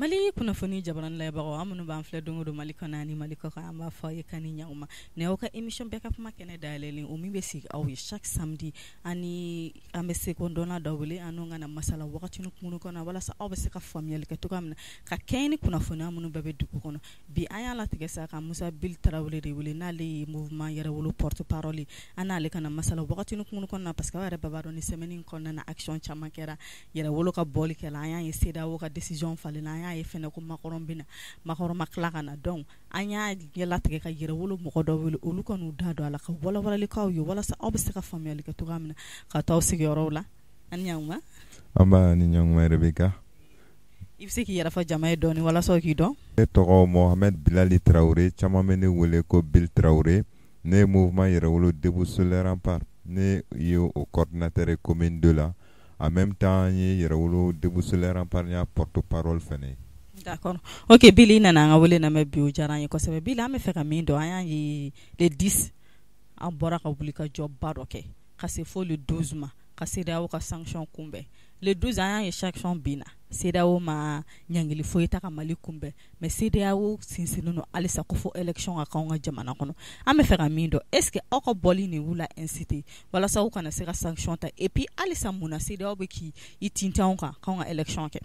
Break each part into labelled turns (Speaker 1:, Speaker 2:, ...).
Speaker 1: Mali kunnafoni jabaran laybaga amunu ban filɛ don o don Mali kɔnɔ ani Mali kɔ kan an b'a fɔ aw ye k'a ni ɲantuma ni y'aw ka émission bɛɛ ka kuma kɛnɛ dayɛlɛlen o min bɛ sigi aw ye chaque samedi ani an bɛ se ko dɔnna dɔ wele an n'o ka na masala wagatinin kunkurunnin kɔnɔ walasa aw bɛ se ka faamuyali kɛ cogoya min na ka kɛɲɛ ni kunnafoniya minnu bɛɛ bɛ dugu kɔnɔ bi an y'a latigɛ sa ka Musa Bil Tarawele de wele n'ale ye mouvement Yɛrɛwolo porte parole ye an n'ale ka na masala wagatinin kunkurunnin kɔnɔ na parce que aw yɛrɛ bɛɛ b'a dɔn ni semaine in kɔnɔna na action caman kɛra Yɛrɛwolo ka bɔli kɛla an y'a ye CEDEAO ka décision falenna an y'a ye fɛnɛ ko Macron bɛna Macron ma tila ka na donc an y'a latigɛ ka Yɛrɛwolo mɔgɔ dɔ wele olu ka n'u da don a la ka walawalali k'aw ye walasa aw bɛ se ka faamuyali kɛ cogoya min na ka taa aw sigiyɔrɔw la ani ɲantuma
Speaker 2: an b'a ni ɲantuma Rebecca
Speaker 1: i bɛ se k'i yɛrɛ fɔ jama ye dɔɔni walasa k'i dɔn
Speaker 2: ne tɔgɔ Mohamed Bilali Traoré caman bɛ ne wele ko Bil Traoré ne ye mouvement Yɛrɛwolo debout sur les remparts ne ye o coordinateur ye commune 2 la en même temps n ye Yɛrɛwolo debout sur les remparts n y'a porte parole fɛnɛ ye.
Speaker 1: D'accord. Ok, Billy nana an ka wele lamɛn bi o diyara an ye kosɛbɛ. Billy an bɛ fɛ ka min dɔn an y'a ye le 10 an bɔra ka wuli ka jɔba dɔ kɛ ka se fo le 12 ma ka CEDEAO ka sanction kunbɛn. Le 12 an y'a ye sanction binna. CEDEAO ma ɲangili foyi ta ka Mali kunbɛn mais CEDEAO sinsinnen don halisa ko fo élection ka k'anw ka jamana kɔnɔ. An bɛ fɛ ka min dɔn est ce que aw ka bɔli nin y'u la inciter walasa aw kana se ka sanction ta et puis halisa mun na CEDEAO bɛ k'i tintin anw kan k'anw ka élection kɛ.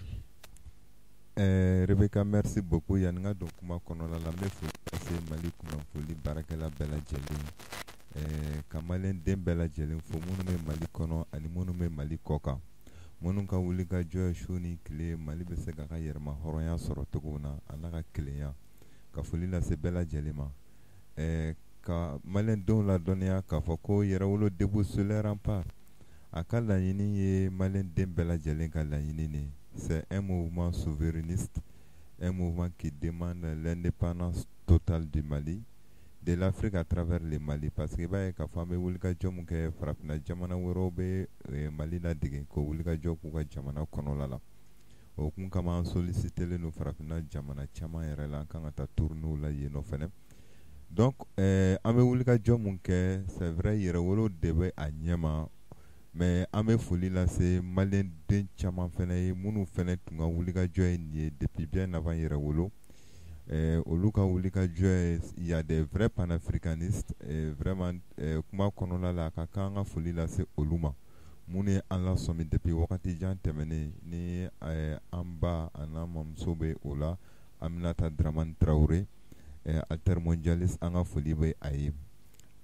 Speaker 2: Rebecca, merci beaucoup. Yanga donc kuma kɔnɔla la me fo passer Mali kunnafoni baarakɛla bɛɛ lajɛlen ka Malien den bɛɛ lajɛlen fo minnu bɛ Mali kɔnɔ ani minnu bɛ Mali kɔ kan minnu ka wuli ka jɔ su ni tile Mali bɛ se ka yɛrɛma hɔrɔnya sɔrɔ cogo min na a n'a ka kelenya ka foli lase bɛɛ lajɛlen ma ka Malien denw ladɔnniya k'a fɔ ko Yɛrɛwolo debout sur les remparts a ka laɲini ye Malien den bɛɛ lajɛlen ka laɲini ne c'est un mouvement souverainiste, un mouvement qui demande l'indépendance totale du Mali, de l'Afrique à travers le Mali. Parce que bah, ka fame wulika jomu ke farafina jamana wɛrɛw bɛ Mali ladege ko wulika jɔ k'u ka jamana kɔnɔla la. O kun kama an sollicitelen no farafina jamana caman yɛrɛ la an kan ka taa tourneau la yen nɔ fɛnɛ. Donc an bɛ wulika jɔ mun kɛ c'est vrai Yɛrɛwolo de bɛ a ɲɛma mais an bɛ foli lase Malien den caman fɛnɛ ye minnu fɛnɛ tun ka wulikajɔ ye nin ye depuis bien avant Yɛrɛwolo olu ka wulikajɔ il y a des vrais panafricanistes vraiment kuma kɔnɔna la ka kan ka foli lase olu ma minnu ye an lasɔmi depuis wagati jan tɛmɛnen ni an ba a n'a mamuso bɛ o la Aminata Dramane Traoré altermondialiste an ka foli bɛ a ye.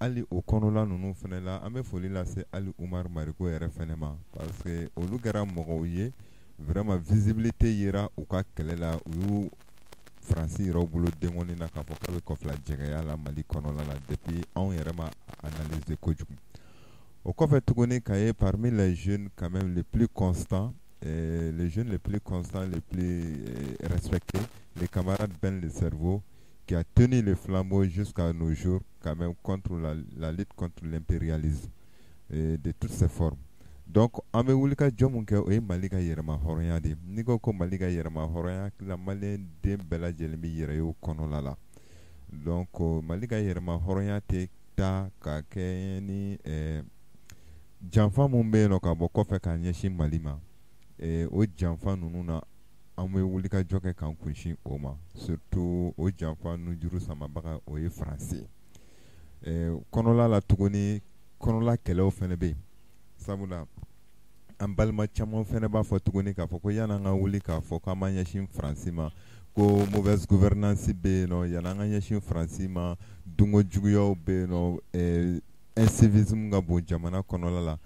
Speaker 2: Ali o kɔnɔla ninnu fɛnɛ la an bɛ foli lase Ali Umar Mariko yɛrɛ fɛnɛ ma parce que olu kɛra mɔgɔw ye vraiment visibilité yera u ka kɛlɛ la u y'u Faransi yɛrɛw bolo dengɔnni na k'a fɔ k'a bɛ kɔfɛla jɛgɛya la Mali kɔnɔla la depuis anw yɛrɛ ma analyser kojugu o kɔfɛ tuguni ka ye parmi les jeunes quand même les plus constants les jeunes les plus constants les plus respectés les camarades Ben le Cerveau qui a tenu le flambeau jusqu'à nos jours quand même contre la lutte contre l'impérialisme de toutes ses formes. Donc an bɛ wuli ka jɔ mun kɛ o ye Mali ka yɛrɛma hɔrɔnya de n'i ko Mali ka yɛrɛma hɔrɔnya la Malien den bɛɛ lajɛlen bɛ yɛrɛ ye o kɔnɔla la donc Mali ka yɛrɛma hɔrɔnya tɛ taa ka kɛ ni janfa mun bɛ yen nɔ ka bɔ kɔfɛ k'a ɲɛsin Mali ma o janfa ninnu na an bɛ wuli ka jɔ kɛ k'an kunsin o ma surtout o janfa ninnu juru samabaga o ye Faransi kɔnɔla la tuguni kɔnɔla kɛlɛw fɛnɛ bɛ yen sabula an balima caman fɛnɛ b'a fɔ tuguni k'a fɔ ko yan'an ka wuli k'a fɔ k'an b'an ɲɛsin Faransi ma ko mauvaise gouvernance bɛ yen nɔ yan'an ka ɲɛsin Faransi ma dunko juguyaw bɛ yen nɔ incivisme ka bon jamana kɔnɔla la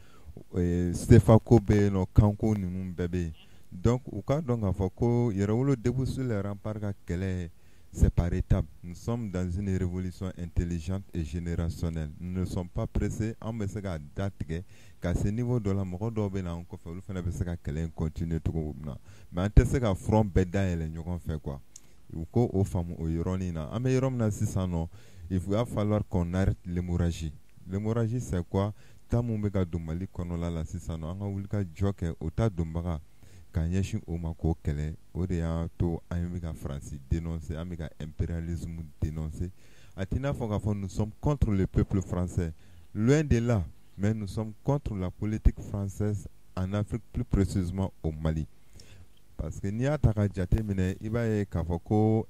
Speaker 2: CFA ko bɛ yen nɔ kanko ninnu bɛɛ bɛ yen donc u k'a dɔn k'a fɔ ko Yɛrɛwolo debout sur les remparts ka kɛlɛ c'est par étapes. Nous sommes dans une révolution intelligente et générationnelle. Nous ne sommes pas pressés. On bɛ se ka da tigɛ ka se niveau dɔ la mɔgɔ dɔw bɛ na an kɔfɛ olu fana bɛ se ka kɛlɛ in continuer cogo min na mais an tɛ se ka front bɛɛ dayɛlɛ ɲɔgɔn fɛ quoi. U ko o faamu o yɔrɔnin na. An bɛ yɔrɔ min na sisan nɔ il va falloir qu'on arrête l'hémorragie. L'hémorragie c'est quoi? Temps mun bɛ ka don Mali kɔnɔla la sisan nɔ an ka wuli ka jɔ kɛ o ta donbaga k'an ɲɛsin o ma k'o kɛlɛ o de y'a to an bɛ ka Faransi dénoncer an bɛ ka impérialisme dénoncer a t'i n'a fɔ k'a fɔ nous sommes contre le peuple français loin de là mais nous sommes contre la politique française en Afrique plus précisément au Mali parce que n'i y'a ta ka jate minɛ i b'a ye k'a fɔ ko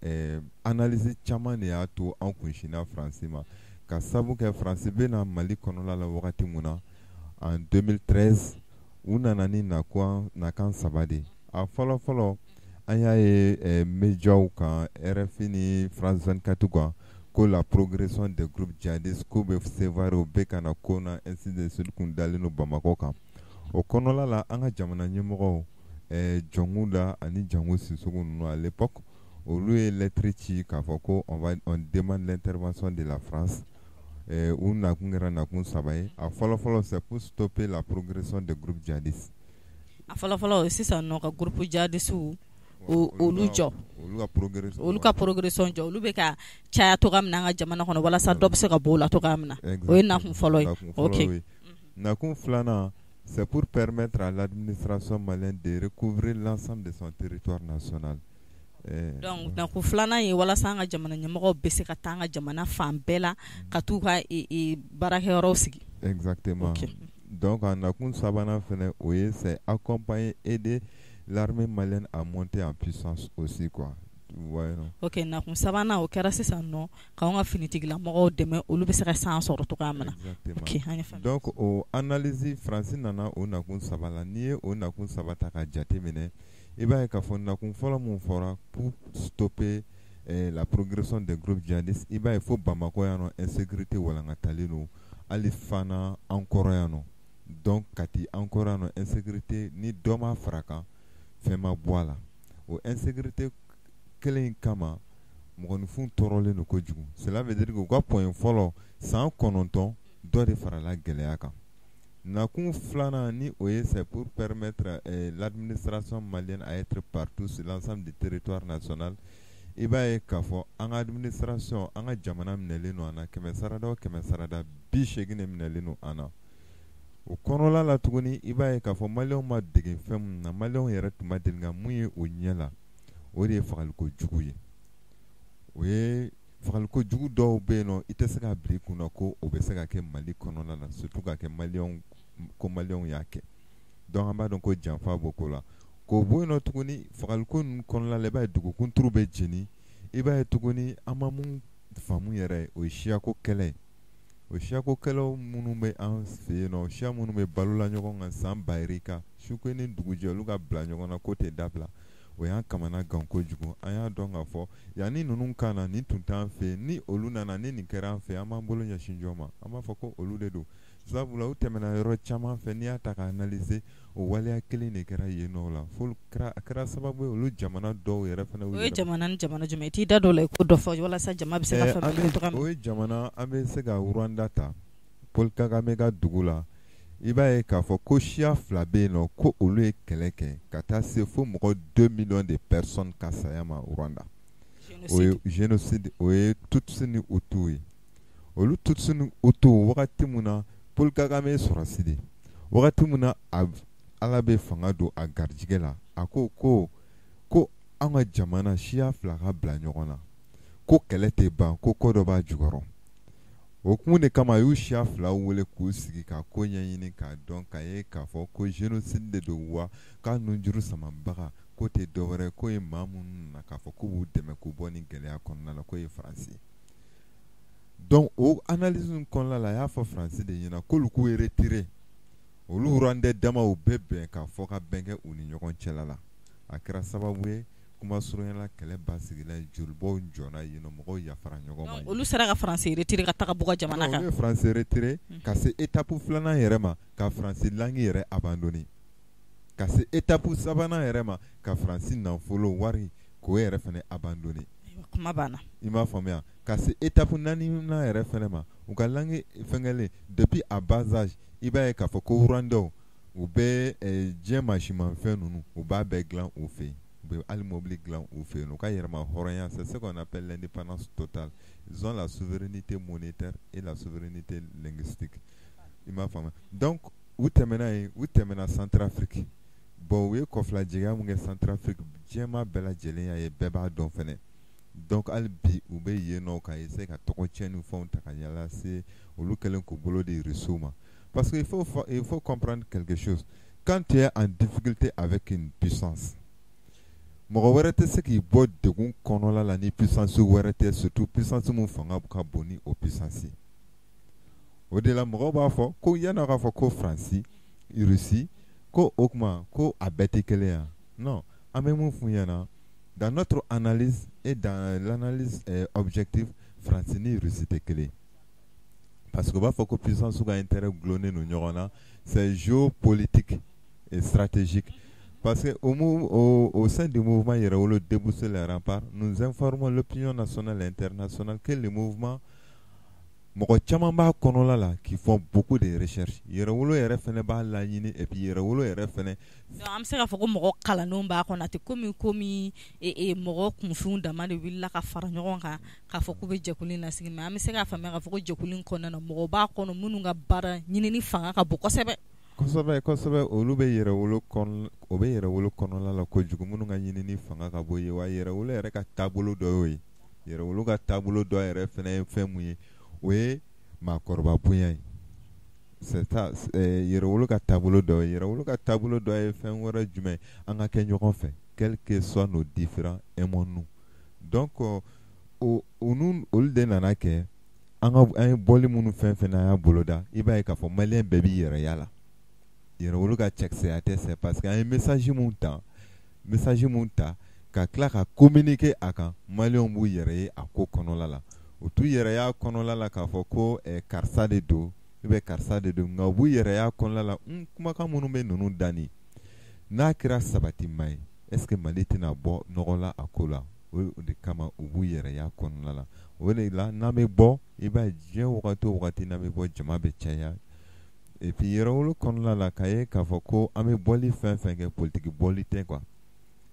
Speaker 2: analyse caman de y'a to an kunsinna Faransi ma ka sabu kɛ Faransi bɛna Mali kɔnɔla la wagati mun na en 2013 u nana ni nakan saba de a fɔlɔ fɔlɔ an y'a ye médiaw kan RFI ni France 24 kan ko la progression des groupes djihadistes k'u bɛ sévère u bɛ ka na ko na ainsi de suite kun dalen don Bamakɔ kan o kɔnɔla la an ka jamana ɲɛmɔgɔw Jɔngu da ani Jango Sissoco ninnu à l'époque olu ye lettre ci k'a fɔ ko on demande l'intervention de la France u nakun kɛra nakun saba ye a fɔlɔ c'est pour stopper la progression des groupes djihadistes
Speaker 1: a fɔlɔ sisan nɔ ka groupe djihadistes olu jɔ olu ka progression jɔ olu bɛ ka caya togoya min na an ka jamana kɔnɔ walasa dɔ bɛ se ka bɔ o la togoya min na o ye nakun fɔlɔ ye ok
Speaker 2: nakun filanan c'est pour permettre à l'administration malienne de recouvrer l'ensemble de son territoire national.
Speaker 1: Donc nakun filanan ye walasa an ka jamana ɲɛmɔgɔw bɛ se ka taa an ka jamana fan bɛɛ la ka t'u ka baarakɛyɔrɔw sigi.
Speaker 2: Exactement. Okay. Donc en nakun sabanan fɛnɛ o ye c'est accompagner aider l'armée malienne à monter en puissance aussi quoi.
Speaker 1: Ok nakun sabanan o kɛra sisan nɔ k'anw ka finitigilamɔgɔw dɛmɛ olu bɛ se ka san sɔrɔ togoya min na.
Speaker 2: Donc o analyse Faransi nana o nakun saba la n'i ye o nakun saba ta ka jate minɛ i b'a ye k'a fɔ nakun fɔlɔ mun fɔra pour stopper la progression des groupes djihadistes i b'a ye fo Bamakɔ yan nɔ insécurité walankatalen don hali fana an kɔrɔ yan nɔ donc kati an kɔrɔ yan nɔ insécurité ni dɔ ma fara kan fɛn ma bɔ a la o insécurité kelen kama mɔgɔninfin tɔɔrɔlen don kojugu cela veut dire que u ka point fɔlɔ san 9 dɔ de farala gɛlɛya kan nakun filanan ni o ye c'est pour permettre l'administration malienne à être partout sur l'ensemble du territoire national i b'a ye k'a fɔ an ka administration an ka jamana minɛlen don an na kɛmɛ sarada o kɛmɛ sarada 80 de minɛlen don an na o kɔnɔla la tuguni i b'a ye k'a fɔ maliyɛnw ma dege fɛn min na maliyɛnw yɛrɛ tun ma deli ka mun ye o ɲɛ la o de ye fagaliko jugu ye o ye fagaliko jugu dɔw bɛ yen nɔ i tɛ se ka bila i kunna ko o bɛ se ka kɛ Mali kɔnɔna la surtout ka kɛ maliyɛnw y'a kɛ donc an b'a dɔn ko janfa b'o ko la k'o bɔ yen nɔ tuguni fagaliko ninnu kɔnɔna la i b'a ye dugukunturu bɛ jeni i b'a ye tuguni an ma mun faamu yɛrɛ o ye siyako kɛlɛ ye o siyako kɛlɛw minnu bɛ an fɛ yen nɔ siya minnu bɛ balola ɲɔgɔn kan san bayirika su ko ni dugujɛ olu ka bila ɲɔgɔn na ko tɛ dabila o y'an kamana gan kojugu an y'a dɔn k'a fɔ yanni ninnu ka na nin tun t'an fɛ ni olu nana ni nin kɛra an fɛ an b'an bolo ɲɛsin jɔn ma an b'a fɔ ko olu de don sabula u tɛmɛna yɔrɔ caman fɛ n'i y'a ta k'a analyser o waleya kelen de kɛra yen nɔ la fo a kɛra sababu ye olu jamana dɔw yɛrɛ fana
Speaker 1: o ye jamana ni jamana jumɛn i t'i da dɔ la i ko dɔ fɔ walasa jama bɛ se ka faamuya cogoya min
Speaker 2: o ye jamana an bɛ se ka Rwanda ta Paul Kagame ka dugu la i b'a ye k'a fɔ ko siya fila bɛ yen nɔ ko olu ye kɛlɛ kɛ ka taa se fo mɔgɔ 2 millions de personnes ka saya ma Rwanda o ye génocide o ye Tutsi ni Hutu ye olu Tutsi ni Hutu wagati mun na Paul Kagame ye sɔrɔsi de wagati mun na Ala bɛ fanga don a garijɛgɛ la a ko an ka jamana siya fila ka bila ɲɔgɔn na ko kɛlɛ tɛ ban ko ko dɔ b'a jukɔrɔ o kun de kama a y'u siya fila wele k'u sigi ka ko ɲɛɲini k'a dɔn k'a ye k'a fɔ ko génocide de don wa k'a nunjuru samabaga ko tɛ dɔwɛrɛ ko ye maa minnu na k'a fɔ k'u b'u dɛmɛ k'u bɔ nin gɛlɛya kɔnɔna la ko ye Faransi donc o analyse in kɔnɔna la a y'a fɔ Faransi de ɲɛna k'olu k'u retiré olu Rwandais damaw bɛɛ bɛn k'a fɔ ka bɛn kɛ u ni ɲɔgɔn cɛla la a kɛra sababu ye kuma surunyala kɛlɛ basigila jolibɔw jɔna yen nɔ mɔgɔw yafara ɲɔgɔn ma
Speaker 1: olu sera ka Faransi retiré ka taga bɔ ka jamana kan
Speaker 2: olu ye Faransi retiré ka se étape filanan yɛrɛ ma ka Faransi langi yɛrɛ abandonné ka se étape sabanan yɛrɛ ma ka Faransi nafolo wari k'o yɛrɛ fɛnɛ abandonné
Speaker 1: kuma banna
Speaker 2: i m'a faamuya ka se étape naaninan yɛrɛ fɛnɛ ma u ka langi fɛngɛlen depuis à bas âge i b'a ye k'a fɔ ko Rwandais u bɛ diɲɛ mansimafɛn ninnu u b'a bɛɛ dilan u fɛ yen u bɛ hali mobili dilan u fɛ yen u ka yɛrɛma hɔrɔnya c'est ce qu'on appelle l'indépendance totale ils ont la souveraineté monétaire et la souveraineté linguistique i m'a faamuya donc u tɛmɛna yen u tɛmɛna Centrafrique bon u ye kɔfilajɛgɛya mun kɛ Centrafrique diɲɛma bɛɛ lajɛlen y'a ye bɛɛ b'a dɔn fɛnɛ donc hali bi u bɛ yen nɔ ka essayer ka tɔgɔ tiɲɛ ni fɛnw ta ka yala se olu kɛlen k'u bolo di Russiw ma parce que il faut comprendre quelque chose quand tu es en difficulté avec une puissance mɔgɔ wɛrɛ tɛ se k'i bɔ degun kɔnɔla la ni puissance wɛrɛ tɛ, surtout puissance mun fanga ka bon ni o puissance. O de la mɔgɔw b'a fɔ ko yan'a k'a fɔ ko Faransi, Russie, ko o kuma ko a bɛɛ tɛ kelen ya. Non, an bɛ mun f'u ɲɛna dans notre analyse et dans l'analyse objective, Faransi ni Russie tɛ kelen. Parce que b'a fɔ ko puissance ka intérêt gulonnen don ɲɔgɔn na, c'est géopolitique et stratégique. Parce que au sein du mouvement Yerawolo Débousser les remparts, nous informons l'opinion nationale et internationale que le mouvement mɔgɔ caman b'a kɔnɔla la qui font beaucoup de recherches. Yerawolo yɛrɛ fɛnɛ b'a laɲini et puis Yerawolo yɛrɛ fɛnɛ.
Speaker 1: An bɛ se k'a fɔ ko mɔgɔ kalannenw b'a kɔnɔ, a tɛ komi mɔgɔ kunfinw dama de wulila ka fara ɲɔgɔn kan k'a fɔ k'u bɛ jɛkulu in lasigi, mais an bɛ se k'a faamuya k'a fɔ ko jɛkulu in kɔnɔna na mɔgɔ b'a kɔnɔ minnu ka baara ɲinini fanga ka bon kosɛbɛ.
Speaker 2: Kosɛbɛ olu bɛ Yerawolo kɔnɔla la kojugu, minnu ka ɲinini fanga ka bon ye, wa Yerawolo yɛrɛ ka taabolo dɔ y'o ye. Yerawolo ka taabolo dɔ yɛrɛ fɛnɛ ye fɛn mun ye, o ye maakɔrɔba bonya ye. C'est ça, Yerawolo ka taabolo dɔ ye. Yerawolo ka taabolo dɔ ye fɛn wɛrɛ jumɛn, an ka kɛ ɲɔgɔn fɛ, quels que soient nos différents, aimons-nous. Donc olu de nana kɛ an ye bɔli minnu fɛn fɛn an y'a boloda, i b'a ye k'a fɔ maliyɛn bɛɛ b'i yɛrɛ yala. Yerawolo ka cɛkisɛya tɛ, c'est parce que an ye message mun ta ka tila ka communiquer a kan, maliyɛnw b'u yɛrɛ ye a ko kɔnɔla la. U t'u yɛrɛ y'a kɔnɔla la k'a fɔ ko karisa de don, karisa de don, nka u b'u yɛrɛ y'a kɔnɔla la kumakan minnu bɛ ninnu danni n'a kɛra sabatima ye, est-ce que Mali tɛna bɔ nɔgɔ la a ko la? O de kama u b'u yɛrɛ y'a kɔnɔla la. O de la n'an bɛ bɔ, i b'a ye diɲɛ wagati o wagati n'an bɛ bɔ, jama bɛ caya. Et puis Yerawolo kɔnɔla la k'a ye k'a fɔ ko an bɛ bɔli fɛn fɛn kɛ politique bɔli tɛ quoi.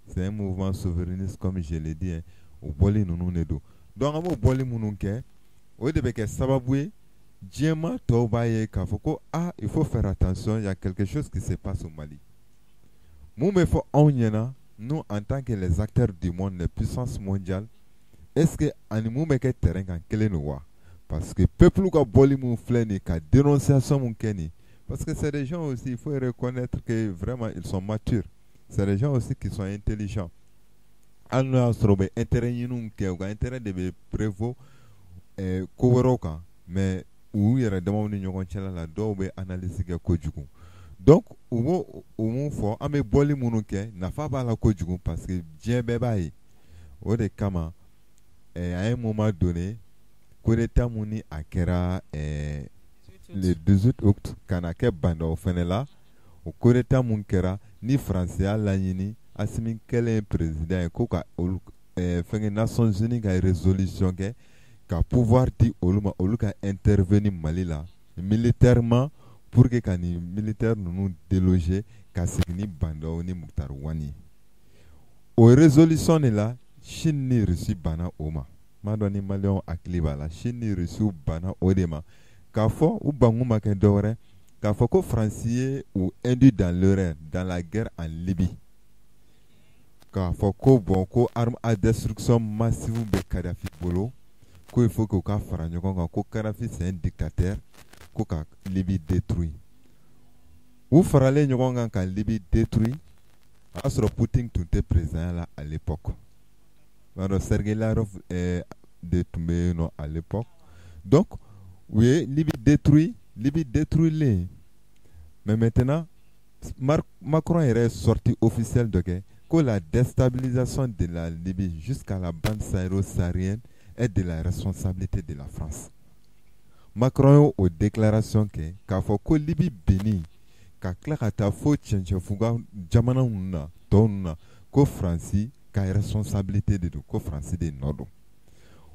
Speaker 2: C'est un mouvement souverainiste comme je l'ai dit, o bɔli ninnu de don. Donc an b'o bɔli minnu kɛ, o de bɛ kɛ sababu ye diɲɛma tɔw b'a ye k'a fɔ ko il faut faire attention, il y a quelque chose qui se passe au Mali. Mun bɛ fɔ anw ɲɛna, nous en tant que les acteurs du monde, les puissances mondiales, est-ce que ani mun bɛ kɛ terrain kan kelen don wa? Parce que peuple ka bɔli mun filɛ nin ka dénonciation mun kɛ nin, parce que c'est des gens aussi, il faut reconnaître que vraiment ils sont matures. C'est des gens aussi qui sont intelligents. Hali n'o y'a sɔrɔ u bɛ intérêt ɲiniw kɛ, u ka intérêt de bɛ prévaut ko wɛrɛw kan, mais u yɛrɛ damaw ni ɲɔgɔn cɛla la dɔw bɛ analyse kɛ kojugu. Donc u b'o mun fɔ, an bɛ bɔli minnu kɛ, nafa b'a la kojugu parce que diɲɛ bɛɛ b'a ye. O de kama à un moment donné, coup d'état mun ni a kɛra le 18 août kana kɛ bandaw fɛnɛ la, o coup d'état mun kɛra ni Faransi y'a laɲini Assimi kɛlen président ye ko ka olu fɛngɛ Nations Unies ka résolution kɛ ka pouvoir di olu ma, olu ka intervenir Mali la militairement pour que ka ni militaire ninnu déloger ka segin ni bandaw ni Muktar Wani. O résolution de la Chine ni Russie banna o ma. Ma dɔn ni maliyɛnw hakili b'a la, Chine ni Russie banna o de ma. K'a fɔ u bankun ma kɛ dɔ wɛrɛ, k'a fɔ ko Faransi ye u induit dans l'erreur dans la guerre en Libye. K'a fɔ ko bon ko arme à destruction massive bɛ Kadhafi bolo, ko il faut que u ka fara ɲɔgɔn kan, ko Kadhafi c'est un dictateur, ko ka Libye détruit. U faralen ɲɔgɔn kan ka Libye détruit, a y'a sɔrɔ Poutine tun tɛ président la à l'époque. Alors Sergei Lavrov de tun bɛ yen nɔ à l'époque. Donc u ye Libye détruit les. Mais maintenant Macron est sorti officiel de que la déstabilisation de la Libye jusqu'à la bande sahélo-saharienne est de la responsabilité de la France. Macron a déclaration que k'a fɔ ko Libye béni ka tila ka taa fo cɛncɛnfuga jamana ninnu na tɔw ninnu na ko Faransi ka responsabilité de don, ko Faransi de nɔ don.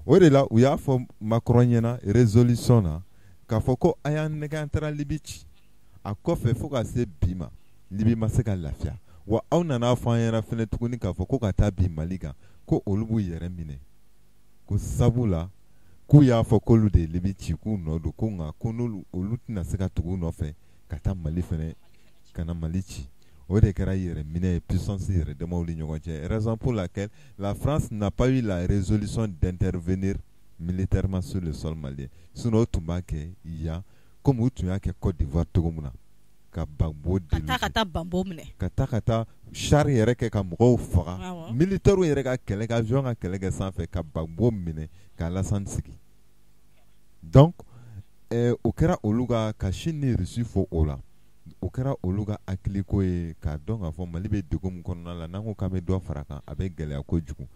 Speaker 2: O de la u y'a fɔ Macron ɲɛna résolution na k'a fɔ ko a y'an nɛgɛ an taara Libye ci, a kɔfɛ fo ka se bi ma Libye ma se ka lafiya, wa aw nana fɔ an ɲɛna fɛnɛ tuguni k'a fɔ ko ka taa bi Mali kan ko olu b'u yɛrɛ minɛ, ko sabu la k'u y'a fɔ k'olu de ye Libye ci k'u nɔ don, ko nka ko n'olu olu tɛna se ka tugu u nɔfɛ ka taa Mali fɛnɛ ka na Mali ci. O de kɛra yɛrɛ minɛ ye puissance yɛrɛ damaw ni ɲɔgɔn cɛ, raison pour laquelle la France n'a pas eu la résolution d'intervenir militairement sur le sol malien. Sinon o tun b'a kɛ yan comme u tun y'a kɛ Côte d'Ivoire cogo min na, ka bagbo de
Speaker 1: kata bambo mine
Speaker 2: kata char yɛrɛ kɛ ka mɔgɔw faga militaire yɛrɛ ka kɛlɛ ka avion ka kɛlɛ kɛ sanfɛ ka bagbo minɛ ka Alassane sigi donc o kɛra olu ka Chine ni Russie fɔ o la o kɛra olu ka hakiliko ye k'a dɔn k'a fɔ Mali bɛ degun min kɔnɔna la n'an ko k'an bɛ dɔ fara kan a bɛ gɛlɛya kojugu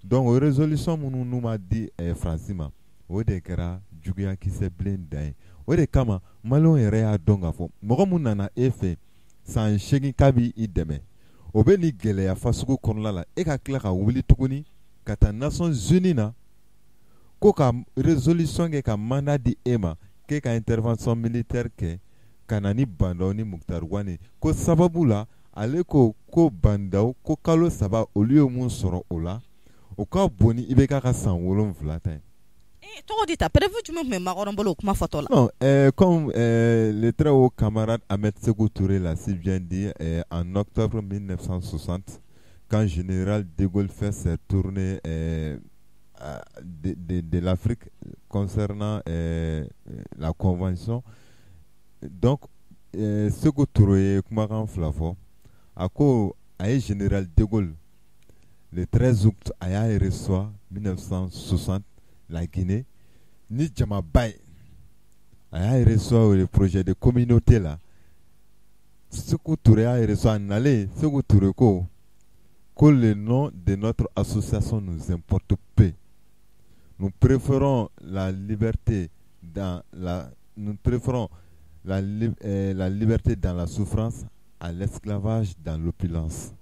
Speaker 2: donc o résolution minnu n'u ma di France ma o de kɛra juguya kisɛ bilen dan ye o de kama Maliens yɛrɛ y'a dɔn k'a fɔ mɔgɔ mun nana e fɛ san 8 k'a b'i dɛmɛ o bɛ nin gɛlɛya fasugu kɔnɔna la e ka tila ka wuli tuguni ka taa Nations Unies na ko ka résolution kɛ ka mandat di e ma k'e ka intervention militaire kɛ ka na ni Bandaw ni Muktar Wane ko sababu la ale ko Bandaw ko kalo 3 olu ye mun sɔrɔ o la o ka bon ni IBK ka san 7 ta ye.
Speaker 1: Tɔgɔ di ta prévu jumɛn tun bɛ Makɔrɔ bolo o kuma fɔtɔ la.
Speaker 2: Non, comme le très haut camarade Ahmed Sékou Touré l'a si bien dit en octobre 1960 quand général de Gaulle fait ses tournées de l'Afrique concernant la convention. Donc, Sékou Touré kumakan fila fɔ a ko a ye général de Gaulle le 13 août a y'a reçoit 1960 la Guinée ni jamaba ye a y'a reçoit le projet de communauté là Sékou Touré a reçoit en aller Sékou Touré ko le nom de notre association nous importe peu. Nous préférons la liberté dans la liberté dans la souffrance à l'esclavage dans l'opulence.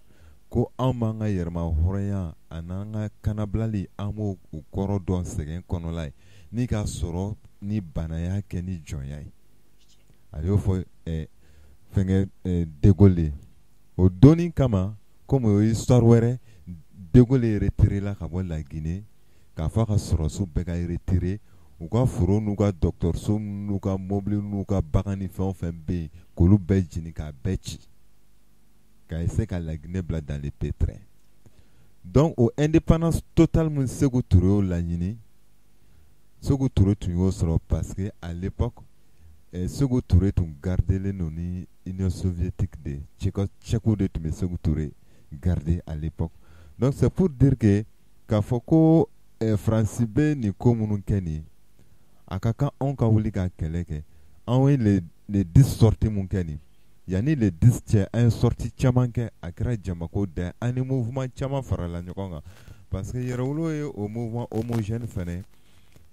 Speaker 2: Ko an m'an ka yɛrɛma hɔrɔnya a n'an ka kanabilali an b'o kɔrɔ dɔn sɛgɛn kɔnɔla ye ni ka sɔrɔ ni bana y'a kɛ ni jɔnya ye a y'o fɔ fɛnkɛ De Gaulle o donni kama comme o histoire wɛrɛ De Gaulle retiré la ka bɔ la Guinée k'a fɔ a ka sɔrɔsiw bɛɛ ka retiré u ka foro n'u ka dɔgɔtɔrɔso n'u ka mobili n'u ka bagan ni fɛn o fɛn bɛ yen k'olu bɛɛ jeni k'a bɛɛ ci k'a essayer ka la Guinée bila dans les pétrins. Donc o indépendance totale mun Sékou Touré y'o laɲini Sékou Touré tun y'o sɔrɔ parce que à l'époque Sékou Touré tun gardelen don ni Union soviétique de Tchèques de tun bɛ Sékou Touré garder à l'époque. Donc c'est pour dire que k'a fɔ ko France bɛ nin ko minnu kɛ nin a ka kan anw ka wuli ka kɛlɛ kɛ anw ye les 10 sorties mun kɛ nin yani les 10 cɛ an ye sortie caman kɛ a kɛra jamako da an ni mouvement caman farala ɲɔgɔn kan parce que yɛrɛwolo ye o mouvement homogène fɛnɛ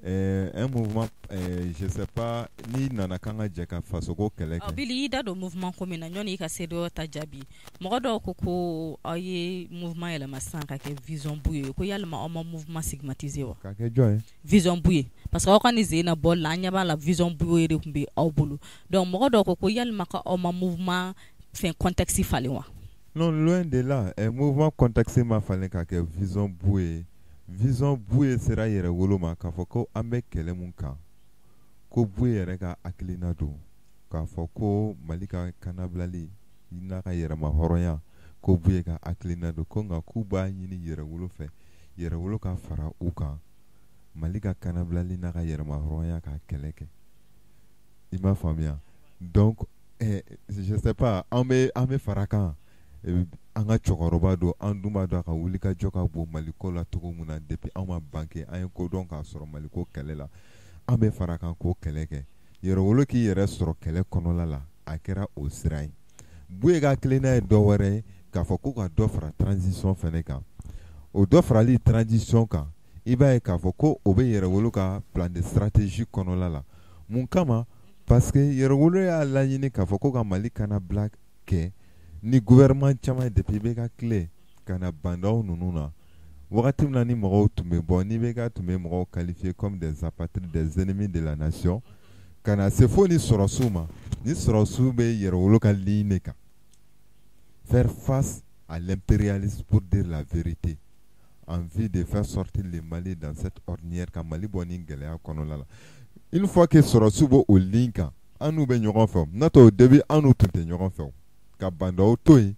Speaker 2: un mouvement je sais pas ni nana kan ka jɛ ka fasoko kɛlɛ kɛ.
Speaker 1: Bili i da don mouvement ko min na ɲɔni i ka se dɔ ta jaabi mɔgɔ dɔw ko aw ye mouvement yɛlɛma sisan ka kɛ vision bu ye ko yalima aw ma mouvement stigmatisé wa.
Speaker 2: Ka kɛ jɔn ye.
Speaker 1: Vision bu ye parce que aw ka nin zen na bɔ la an ɲɛ b'a la vision bu ye de tun bɛ aw bolo donc mɔgɔ dɔw ko yalima ka aw ma mouvement fɛn contexte falen wa.
Speaker 2: Non, loin de là mouvement contexte ma falen ka kɛ vision bu ye. Vision Bouye sera yɛrɛ woloma k'a fɔ ko an bɛ kɛlɛ mun kan ko Bouye yɛrɛ ka hakilina don k'a fɔ ko Mali ka kanabilali n'a ka yɛrɛma hɔrɔnya ko Bouye ka hakilina don ko nka k'u b'a ɲini yɛrɛwolo fɛ yɛrɛwolo ka fara u kan Mali ka kanabilali n'a ka yɛrɛma hɔrɔnya ka kɛlɛ kɛ i m'a faamuya donc je sais pas an bɛ fara kan an ka cɛkɔrɔba don an dun b'a dɔn a ka wuli ka jɔ ka bon Maliko la cogo min na depuis an ma banke an ye ko dɔn k'a sɔrɔ Maliko kɛlɛ la an bɛ fara kan k'o kɛlɛ kɛ yɛrɛwolo k'i yɛrɛ sɔrɔ kɛlɛ kɔnɔla la a kɛra o sira ye Bouye ka hakilina ye dɔ wɛrɛ ye k'a fɔ ko ka dɔ fara transition fɛnɛ kan o dɔ farali transition kan i b'a ye k'a fɔ ko o bɛ yɛrɛwolo ka plan de stratégie kɔnɔla la mun kama parce que yɛrɛwolo y'a laɲini k'a fɔ ko ka Mali kana bila kɛ ni gouvernement caman depuis bɛ ka tile ka na bandaw ninnu na wagati min na ni mɔgɔw tun bɛ bɔ ni bɛ ka tun bɛ mɔgɔw qualifier comme des apatrides des ennemis de la nation ka na se fo ni sɔrɔsiw ma ni sɔrɔsiw bɛ yɛrɛwolo ka ligne kan faire face à l'impérialisme pour dire la vérité en vue de faire sortir le Mali dans cette ornière ka Mali bɔ ni gɛlɛya kɔnɔna la une fois que sɔrɔsiw bɛ o ligne kan an n'u bɛ ɲɔgɔn fɛ n'o tɛ au début an n'u tun tɛ ɲɔgɔn fɛ ka bandaw to yen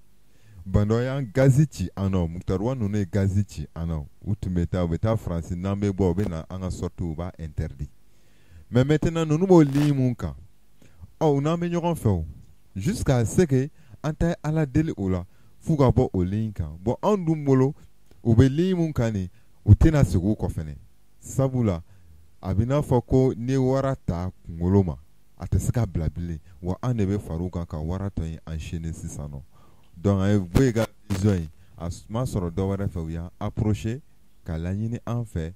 Speaker 2: bandaw y'an gazi ci an na Muktar Wane ninnu ye gazi ci an na u tun bɛ taa u bɛ taa France n'an bɛ bɔ u bɛ na an ka sortie u b'a interdit mais maintenant ninnu b'o ligne mun kan n'an bɛ ɲɔgɔn fɛ jusqu'à ce que an ta ala deli o la f'u ka bɔ o ligne kan bon anw dun bolo u bɛ ligne mun kan nin u tɛna segin o kɔ fɛnɛ sabula a bɛ n'a fɔ ko n'i ye wara ta kunkolo ma a tɛ se ka bila bilen wa an de bɛ far'u kan ka wara tɔ in enchaîner sisan nɔ donc a ye bɔ i ka vision in a ma sɔrɔ dɔ wɛrɛ fɛ u y'an approché ka laɲini an fɛ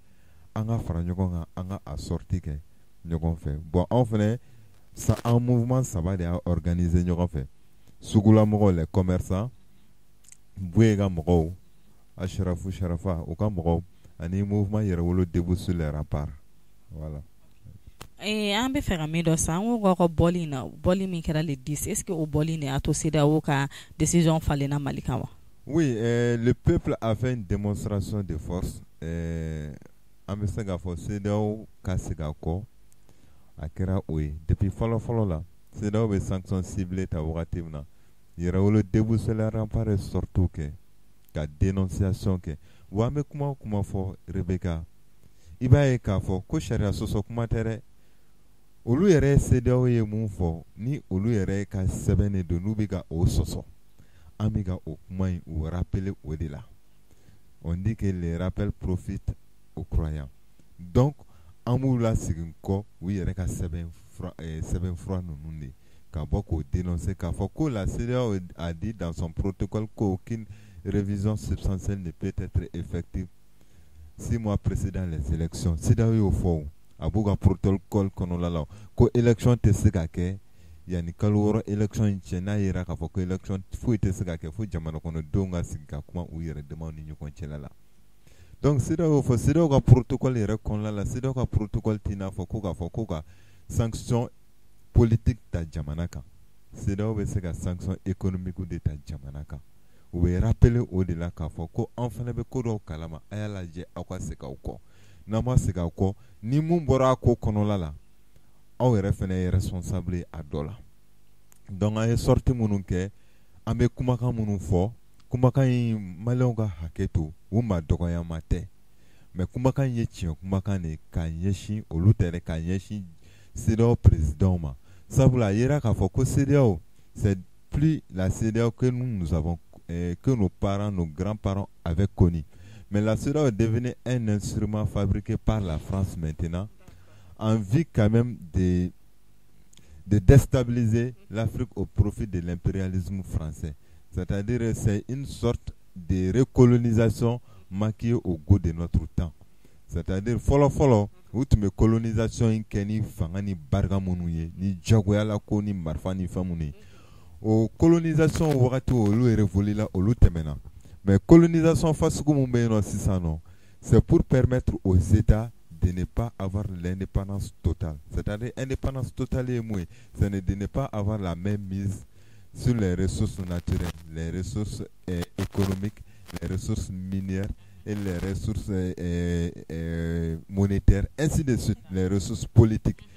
Speaker 2: an ka fara ɲɔgɔn kan an ka a sortie kɛ ɲɔgɔn fɛ bon anw fɛnɛ an mouvement saba de y'a organisé ɲɔgɔn fɛ sugulamɔgɔw les commerçants Boué ka mɔgɔw Ashrafu Sharafa u ka mɔgɔw ani mouvement Yɛrɛwolo debout sur les remparts voilà.
Speaker 1: An bɛ fɛ ka min dɔ san an ko ka bɔli min kɛra le 10 est-ce que o bɔli ne a to CEDEAO ka décision falenna Mali kan wa?
Speaker 2: Oui, le peuple a fait une démonstration de force. An bɛ se k'a fɔ CEDEAO ka segin a kɔ a kɛra o ye depuis fɔlɔ la CEDEAO bɛ sanction ciblée ta wagati min na Yɛrɛwolo debout sur les remparts ye sorties kɛ ka dénonciation kɛ wa an bɛ kuma o kuma fɔ Rebecca i b'a ye k'a fɔ ko sariya sɔsɔ kuma tɛ dɛ olu yɛrɛ CEDEAO ye mun fɔ ni olu yɛrɛ ka sɛbɛn de don n'u bɛ ka o sɔsɔ an bɛ ka o kuma in u rappeler o de la on dit que les rappels profitent aux croyants donc an b'u lasegin kɔ u yɛrɛ ka sɛbɛn fura ninnu de ka bɔ k'o dénoncer k'a fɔ ko la CEDEAO a dit dans son protocole qu'aucune révision substantielle ne peut être effective 6 mois précédant les élections CEDEAO y'o fɔ a b'u ka protocole kɔnɔna la ko élection tɛ se ka kɛ yanni kalo 6 élection in cɛ n'a yera k'a fɔ ko élection foyi tɛ se ka kɛ fo jamana kɔnɔdenw ka sigi ka kuma u yɛrɛ damaw ni ɲɔgɔn cɛla la donc CEDEAO y'o fɔ CEDEAO ka protocole yɛrɛ kɔnɔna la CEDEAO ka protocole t'i n'a fɔ ko ka sanction politique ta jamana kan CEDEAO bɛ se ka sanction économique de ta jamana kan u bɛ rappeler o de la k'a fɔ ko an fana bɛ ko dɔw kalama a y'a lajɛ aw ka segin aw kɔ n'an ma segin aw kɔ ni mun bɔra a ko kɔnɔla la aw yɛrɛ fana ye responsable a dɔ la donc an ye sortie minnu kɛ an bɛ kumakan minnu fɔ kumakan in maliyɛnw ka hakɛ to u ma dɔgɔyama tɛ mais kumakan in ye tiɲɛ kumakan de k'a ɲɛsin olu tɛ dɛ k'a ɲɛsin CEDEAO président ma sabula a yera k'a fɔ ko CEDEAO c'est plus la CEDEAO que nous avons que nos parents, nos grands-parents avaient connu. Mais la CEDEAO est devenue un instrument fabriqué par la France maintenant, en vue quand même de déstabiliser l'Afrique au profit de l'impérialisme français. C'est-à-dire c'est une sorte de recolonisation maquillée au goût de notre temps. C'est-à-dire follow ou tu me colonisation in keni fanga ni barga munu ye ni jagoya la ko ni marfa ni famuni o colonisation wakati olu révolu la olu temena mais colonisation fasugu mun be no sisano c'est pour permettre aux États de ne pas avoir l'indépendance totale. C'est-à-dire indépendance totale et moins, c'est de ne pas avoir la même mise sur les ressources naturelles, les ressources économiques, les ressources minières et les ressources monétaires, ainsi de suite, les ressources politiques.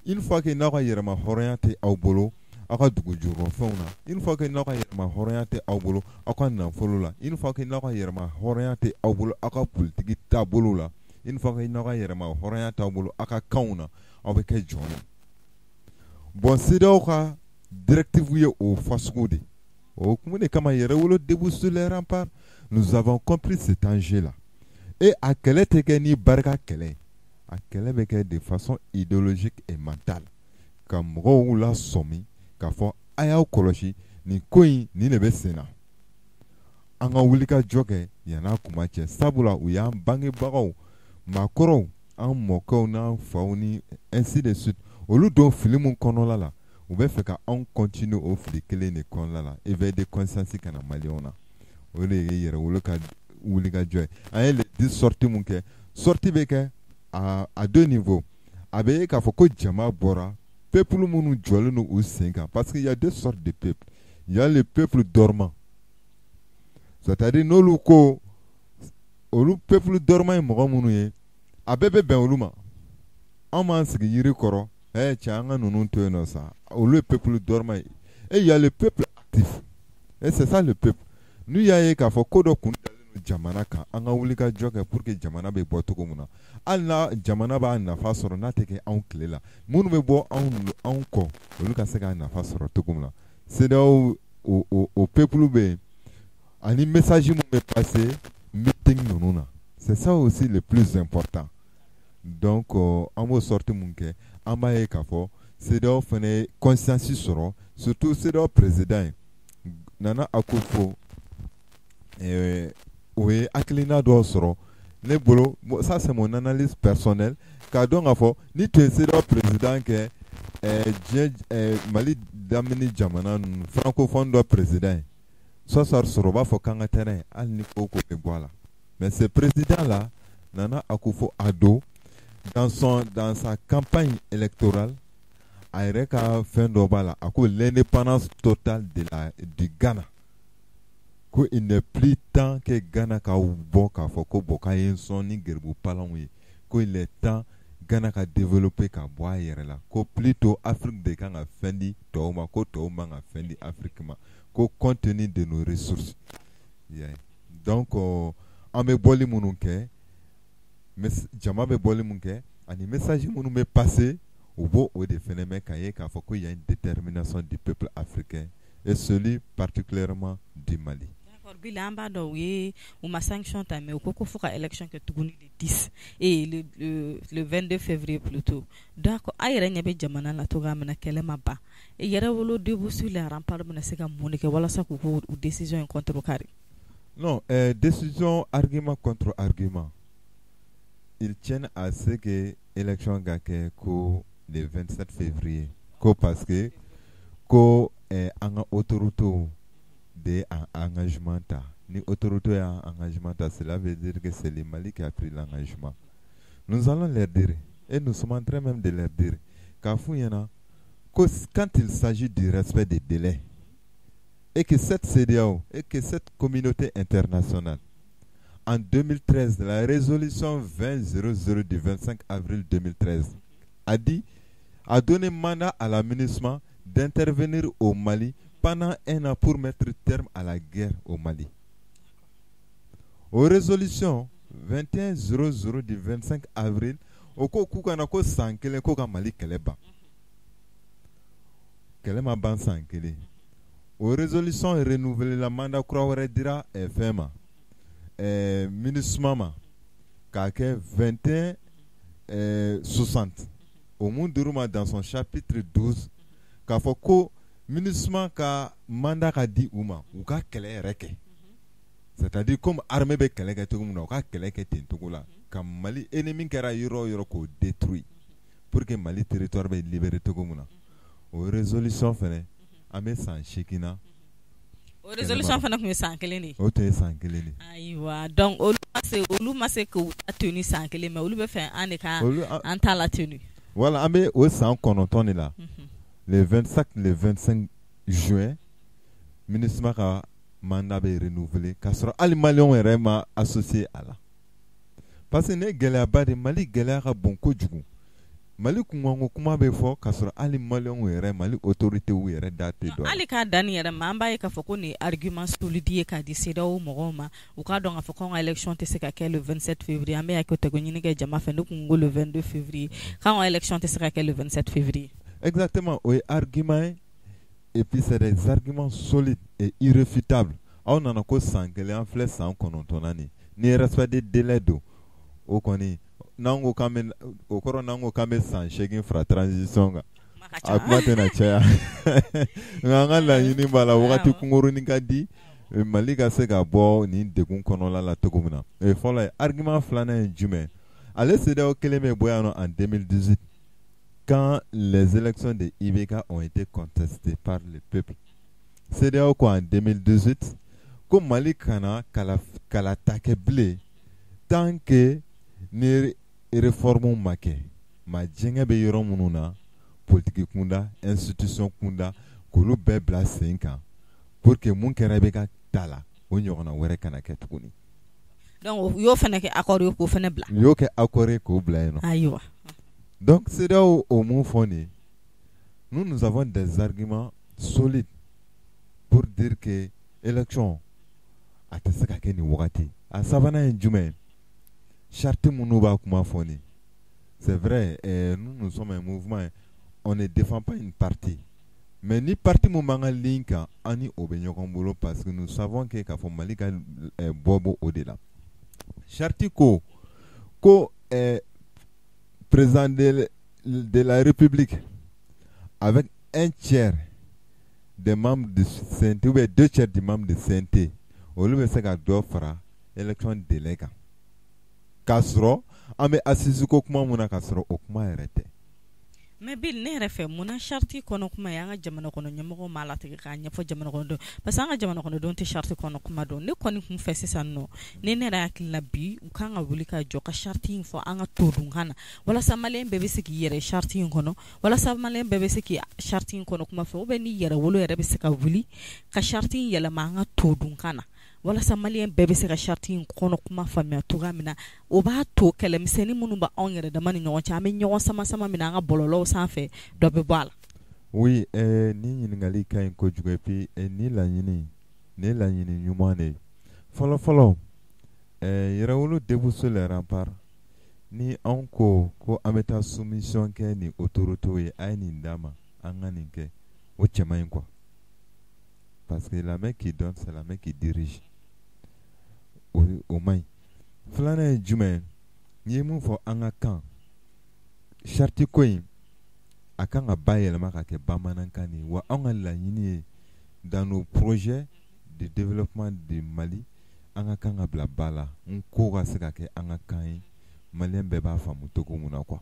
Speaker 2: Une fois que nous avons orienté au boulot, une fois que nous avons orienté au boulot, une fois que nous avons orienté au boulot, politique tabolo une fois que nous avons orienté au boulot, avec un journal. Bon, c'est donc directive au Fasgoudi. Au Koumouné Kamayerewolo debout sur les remparts, nous avons compris cet enjeu-là. Et à quel est ni barga quel à quel est de façon idéologique et mentale. Comme Roula Somi, Kafo Aya Koloshi, ni Koi, ni Nebesena. Anga Wulika Joke, Yana Kumache, Sabula, Uyam Bangi Barou, Makoro, An Moko na Fauni, ainsi de suite. Au lieu de filmer Konolala, on va faire qu'on continue à offrir les Konolala, éveiller des consciences qui sont maliona. On va y aller, joy. Les 10 sorties munke, sorties beke à 2 niveaux. Abe ka foko jama bora, peuple munu jole no ou 5 ans. Parce qu'il y a 2 sortes de peuples. Il y a le peuple dormant. C'est-à-dire, no luko, le peuple dormant est mort mounou. Abebe ben oluma. En manse qui yiri koro. Tianga nous tenons ça. Le peuple dormant. Et il y a le peuple actif. Et c'est ça le peuple. Nous y a qu'à faut kodo kun jamana ka anga wulika joke pour que jamana be boto komuna. Alla jamana ba na fasoro na teke an klela. Munu be bo an ko. Oluka seka na fasoro to komuna. CEDEAO au peuple be ani message mu me passé meeting nununa. C'est ça aussi le plus important. Donc en mo sorti mun ke amba e kafo CEDEAO fene consensus soro surtout CEDEAO président Nana Akufo oui akilina do soro ne bolo ça c'est mon analyse personnelle car donc afo ni tu es CEDEAO président que Mali damini jamana francophone do président ça soro ba fo kanga terrain al ni ko voilà mais ce président là Nana Akufo Addo dans sa campagne électorale a fin d'obala à l'indépendance totale du Ghana. Il n'est plus temps que Ghana ka boka foko boka yenson ni gerbu palangwe. Il est temps Ghana ka développer ka boa yerela. Ko plutôt Afrique de Ghana fendi touma ko touma nga fendi Afrique ma. Ko compte tenu de nos ressources. Yeah. Donc ame boli mununke jama be boli munke ani message munu me passé au beau au phénomène qu'il y a une détermination du peuple africain et celui particulièrement du Mali.
Speaker 1: D'accord, bilamba do oui ou ma sanction ta mais au koko foka élection que tout le 10 et le 22 février plutôt. D'accord, ayere nyabe jamana la toga mena kelema ba. Et yere wolo debout sur les remparts mena seka monike wala sa ko ou décision contre carré.
Speaker 2: Non, décision argument contre argument. Ils tiennent à ce que l'élection gagne le 27 février. Parce que en autorité de engagement ni autorité engagement cela veut dire que c'est le Mali qui a pris l'engagement. Nous allons leur dire et nous sommes en train même de leur dire quand il s'agit du respect des délais et que cette CEDEAO et que cette communauté internationale en 2013, la résolution 2000 du 25 avril 2013 a donné mandat à l'aménagement d'intervenir au Mali pendant un an pour mettre terme à la guerre au Mali. Aux résolutions 2100 du 25 avril, au Kokukanako Sankele Koka Mali Keleba. Kelema Ban Sankele. Aux résolutions renouvelées, la mandat Krawere Dira FMA. MINUSMA Kake 21 60 au monde dans son chapitre 12 Kafoko MINUSMA ka mandat ka di uma ou ka kele reke c'est-à-dire comme armée be kele ke tugumuna ka kele ke tentugula kam Mali ennemi kera yoro ko détruit pour que Mali territoire be libéré tugumuna au résolution fene ame san shikina
Speaker 1: o résolution fana kun sankele ni
Speaker 2: o te sankele ni
Speaker 1: ayiwa donc olu ma se ko tenu sankele mais olu be fait en ka en ta la tenue
Speaker 2: voilà ame o san konoton ni la le 25 juin ministre ka mandat be renouvelé ka sera al malion vraiment associé à la parce que ne gele abade Mali gele ka bon ko jugu Mali kungo kuma be fo ka sɔrɔ ali malion wɛrɛ Mali autorité wɛrɛ date do
Speaker 1: ali ka dani yɛrɛ ma an b'a ye k'a fɔ ko ni argument solide ye k'a di CEDEAO mɔgɔw ma u k'a dɔn k'a fɔ ko élection tɛ se ka kɛ le 27 février an bɛ y'a kɛ tɛgɛ ɲini kɛ jama fɛ ne kun ko le 22 février k'an élection tɛ se ka kɛ le 27 février
Speaker 2: exactement o ye argument et puis c'est des arguments solides et irréfutables aw nana ko san kelen an filɛ san kɔnɔntɔnna ni respect des délais do o kɔni nango kame okoro nango kame san shegin fra transition ga akuma tena chaya nganga la yini bala wakati kunguru ni kadi Mali ka se ka bɔ ni degun kɔnɔla la cogo min na fɔlɔ argument filanan ye jumɛn ale CEDEAO kelen bɛ bɔ yan nɔ en 2018 quand les élections de IBK ont été contestées par le peuple CEDEAO ko en 2018 ko Mali kana kala take blé tant que ni réforme make ma jenge be yoro mununa politique kunda institution kunda kolu be bla sen kan pour que mun kɛra be ka tala o ɲɔgɔnna wɛrɛ kana kɛ tuguni
Speaker 1: donc yo fana kɛ accord yo ko fana bla
Speaker 2: yo kɛ accord ko bla yen
Speaker 1: ayiwa
Speaker 2: donc c'est là au mun foni nous avons des arguments solides pour dire que élection a tɛ se ka kɛ ni wagati a sabanan ye jumɛn charte Mounouba Koumafoni. C'est vrai, nous sommes un mouvement, on ne défend pas une partie. mais ni parti mun b'an ka ligne kan an ni o bɛ ɲɔgɔn bolo parce que nous savons que k'a fɔ Mali ka bɔ o de la. Charte ko président de la République avec un tiers des membres de CNT ou bien 2 tiers des membres de CNT olu bɛ se ka dɔ fara élection délai kan k'a sɔrɔ an bɛ assise ko kuma mun na k'a sɔrɔ o kuma yɛrɛ tɛ.
Speaker 1: mais Bill ne yɛrɛ fɛ mun charte kɔnɔ kuma ye an ka jamana kɔnɔ ɲɛmɔgɔ m'a latigɛ k'a ɲɛfɔ jamana kɔnɔdenw parce que an ka jamana kɔnɔdenw tɛ charte kɔnɔ kuma dɔn ne kɔni kun fɛ sisan nɔ ne yɛrɛ hakili la bi u kan ka wuli ka jɔ ka charte in fɔ an ka todunkan na walasa maliyɛn bɛɛ bɛ se k'i yɛrɛ charte in kɔnɔ walasa maliyɛn bɛɛ bɛ se k'i charte in kɔnɔ kuma fɛ ou bien ni yɛrɛ wolo yɛrɛ bɛ se ka wuli ka charte in yɛlɛma an ka todunkan na walasa maliyɛn bɛɛ bɛ se ka charte in kɔnɔ kuma faamuya cogoya min na o b'a to kɛlɛmisɛnnin minnu bɛ anw yɛrɛ dama ni ɲɔgɔn cɛ an bɛ ɲɔgɔn sama-sama min na an ka bɔlɔlɔw sanfɛ dɔ bɛ bɔ a la.
Speaker 2: Oui, ni ɲininkali ka ɲi kojugu et puis ni laɲini ɲuman de ye fɔlɔ yɛrɛwolo déboussé les remparts ni anw ko an bɛ taa soumission kɛ ni autorités ye a ye nin d'a ma an ka nin kɛ o cɛ man ɲi quoi parce que la main qui donne c'est la main qui dirige. O man ɲi. Filanan ye jumɛn n'i ye mun fɔ an ka kan charte ko in a kan ka bayɛlɛma ka kɛ bamanankan de ye wa anw ka laɲini ye dans nos projets de développement de Mali an ka kan ka bila ba la n ko ka se ka kɛ an ka kan ye maliyɛn bɛɛ b'a faamu cogo mun na quoi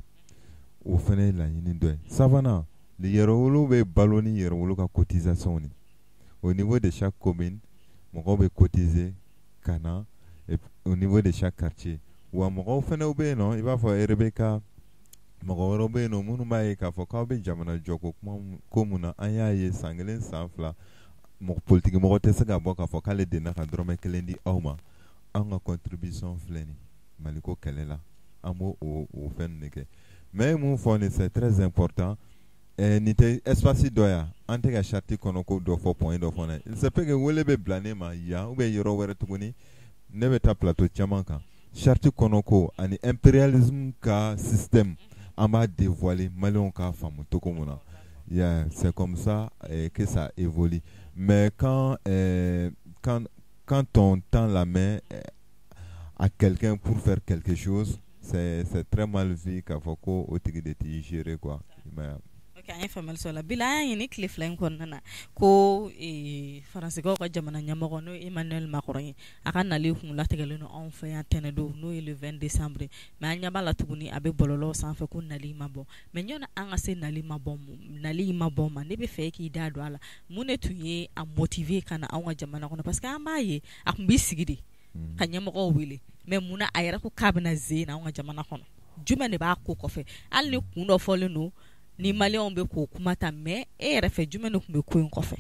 Speaker 2: o fana ye laɲini dɔ ye. Sabanan yɛrɛwolo bɛ balo ni yɛrɛwolo ka cotisation ni au niveau de chaque commune mɔgɔw bɛ cotiser ka na au niveau de chaque quartier wa mɔgɔw fana bɛ yen nɔ i b'a fɔ Rebeka mɔgɔ wɛrɛw bɛ yen nɔ minnu b'a ye k'a fɔ k'aw bɛ jamana jɔ ko mun na an y'a ye san 1 san 2 politiki mɔgɔ tɛ se ka bɔ k'a fɔ k'ale denna ka dɔrɔmɛ 1 di aw ma an ka contribution filɛ nin Maliko kɛlɛ la an b'o o fɛn de kɛ mais mun fɔ nin c'est très important nin tɛ espace dɔ yan an tɛ ka charte kɔnɔ ko dɔ fɔ point dɔ fɔ na il se peut que wele bɛ bila ne ma yan ou bien yɔrɔ wɛrɛ tuguni ne bɛ taa plateau caman kan charte kɔnɔ ko ani impérialisme ka système an b'a dévoiler maliyɛnw k'a faamu cogo mun na c'est comme ça que ça évolue mais quand on tend la main à quelqu'un pour faire quelque chose c'est très mal vu k'a fɔ ko o tigi de t'i gérer quoi.
Speaker 1: Ok, an ye faamuyali sɔrɔ o la Bila an y'a ɲini tile fila in kɔnɔna na ko faransikɛw ka jamana ɲɛmɔgɔ n'o ye Emmanuel Macron ye a ka nali kun latigɛlen don anw fɛ yan tɛnɛndon n'o ye le 20 décembre mais an ɲɛ b'a la tuguni a bɛ bɔlɔlɔw sanfɛ ko nali ma bɔ mais ɲɔni an ka se nali ma bɔ ma ne bɛ fɛ k'i da don a la mun de tun ye a motiver ka na anw ka jamana kɔnɔ parce que an b'a ye a tun b'i sigi de ka ɲɛmɔgɔw wele mais mun na a yɛrɛ ko k'a bɛna zen na anw ka jamana kɔnɔ jumɛn de b'a ko kɔfɛ hali ni kun dɔ fɔlen don ni maliyɛnw bɛ k'o kuma ta mais e yɛrɛ fɛ jumɛn de tun bɛ ko in kɔfɛ.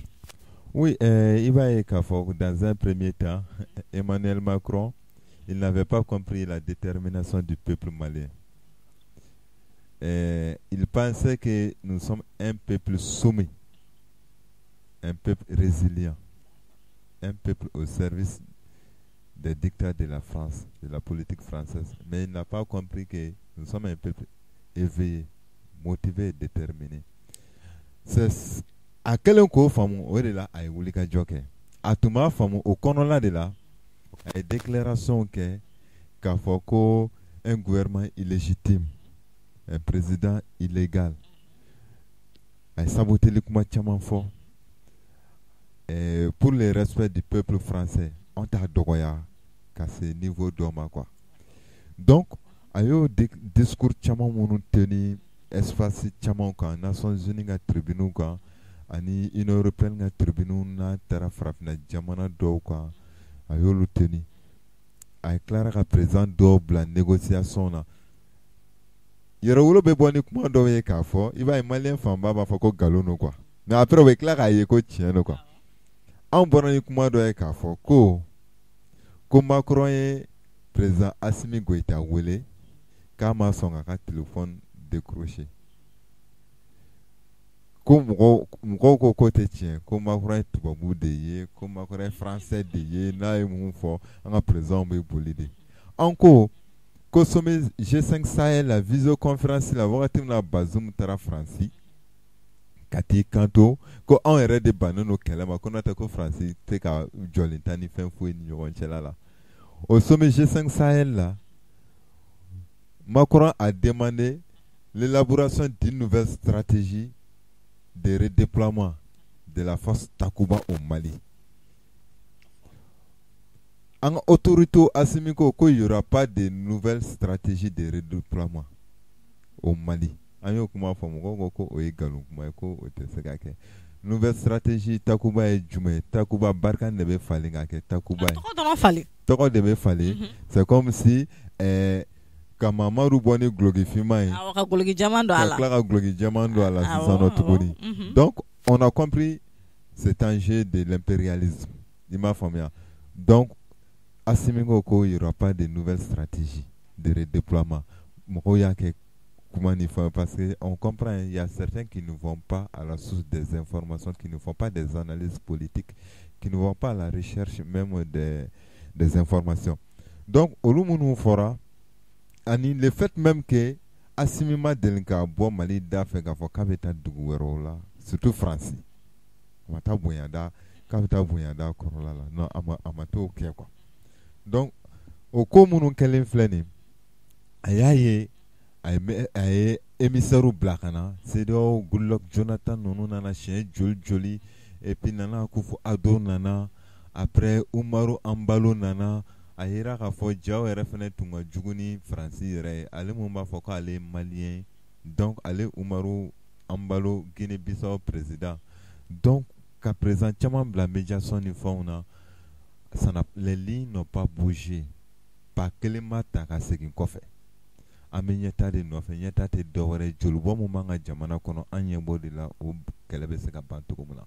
Speaker 2: Oui, il va y avoir dans un premier temps, Emmanuel Macron, il n'avait pas compris la détermination du peuple malien. Il pensait que nous sommes un peuple soumis, un peuple résilient, un peuple au service des dictats de la France, de la politique française. Mais il n'a pas compris que nous sommes un peuple éveillé, motivé et déterminé. C'est à quel ko famu o de la ay wuli ka jɔ kɛ a tun b'a faamu o kɔnɔla de la a ye déclaration kɛ k'a fɔ ko un gouvernement illégitime un président illégal a ye saboteli kuma caman fɔ pour le respect du peuple français on t'a dɔgɔya ka se niveau dɔ ma quoi donc a y'o discours caman minnu teni espace caman kan Nations Unies ka tribunaux kan ani Union européenne ka tribunaux n'a taara farafinna jamana dɔw kan a y'olu teni a ye tilara ka président dɔw bila négociation na yɛrɛwolo bɛ bɔ ni kuma dɔw ye k'a fɔ i b'a ye maliyɛn fanba b'a fɔ ko nkalon don quoi mais après o bɛ tila k'a ye ko tiɲɛ don quoi anw bɔra ni kuma dɔ ye k'a fɔ ko Macron ye président Assimi Goïta wele k'a ma sɔn k'a ka téléphone décroché ko mɔgɔw ko k'o tɛ tiɲɛ ko Macron ye tubabu de ye ko Macron ye français de ye n'a ye mun fɔ an ka président bɛ boli de an ko sommet G5 Sahel la visioconférence la wagati min na Bazoum taara Faransi Kati kanto ko an yɛrɛ de bannen no kɛlɛ ma ko n'o tɛ ko Faransi tɛ ka jɔlen ni fɛn foyi ni ɲɔgɔn cɛla la. Au sommet G5 Sahel là, Macron a demandé l'élaboration d'une nouvelle stratégie de redéploiement de la force Takuba au Mali. En autorité Assimiko, qu'il n'y aura pas de nouvelle stratégie de redéploiement au Mali. Nouvelle stratégie Takuba et Djumé. Takuba Barkan devait falling à Takuba. Toko devait falling. C'est comme si Kamamaru Boni Glogifima. Donc, on a compris cet enjeu de l'impérialisme. Donc, Assimiko, il n'y aura pas de nouvelle stratégie de redéploiement. Parce qu'on comprend, il y a certains qui ne vont pas à la source des informations, qui ne font pas des analyses politiques, qui ne vont pas à la recherche même des informations. Donc, Olumunu Fora, le fait même que Assimima Delinka Bo Mali da Fega for Kabeta Duguerola, surtout France. Amata Bouyanda, Kabeta Bouyanda Korola, non, Amato ok quoi. Donc, au Komunu Kellen Flenny, Ayaye, Aye émissaire Blakana, c'est de Goulok Jonathan Nonana Chien Joli, et puis Nana Kufu Ado Nana, après Umaru Ambalo Nana, Ayera Rafo Djao Refene Tunga Djuguni, Francis Rey, Ale Mumba Foka, Ale Malien, donc Ale Umaru Ambalo, Guinée-Bissau président. Donc, qu'à présent, la médiation du fauna, les lignes n'ont pas bougé. Pas que les matins à ce qu'ils ont fait. Amenyeta de no fenyeta te dowere jolubo mu manga jamana kono anyebo de la o kelebe se ka bantu komuna.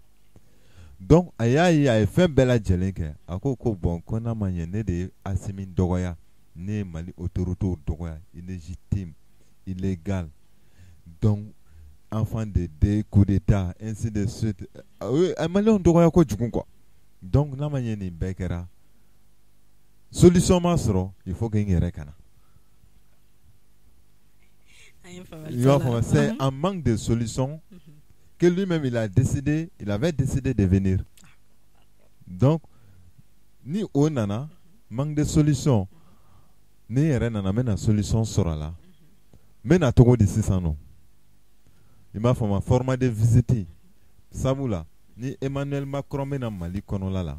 Speaker 2: Donc ayayi ay fait bela jelenke ako ko bon kona manyene de Assimi dogoya ne Mali autorité dogoya illégitime illégal. Donc enfant de deux coups d'état ainsi de suite. Mali on dogoya ko jugun quoi. Donc na manyene bekera solution masro il faut gagner rekana. C'est un manque de solutions que lui-même il avait décidé de venir. Donc, ni au nana, manque de solutions, ni nana mena solution sera là. Mena togo d'ici ça non. Il m'a fait un format de visite. Samoula, ni Emmanuel Macron mena Mali konola là.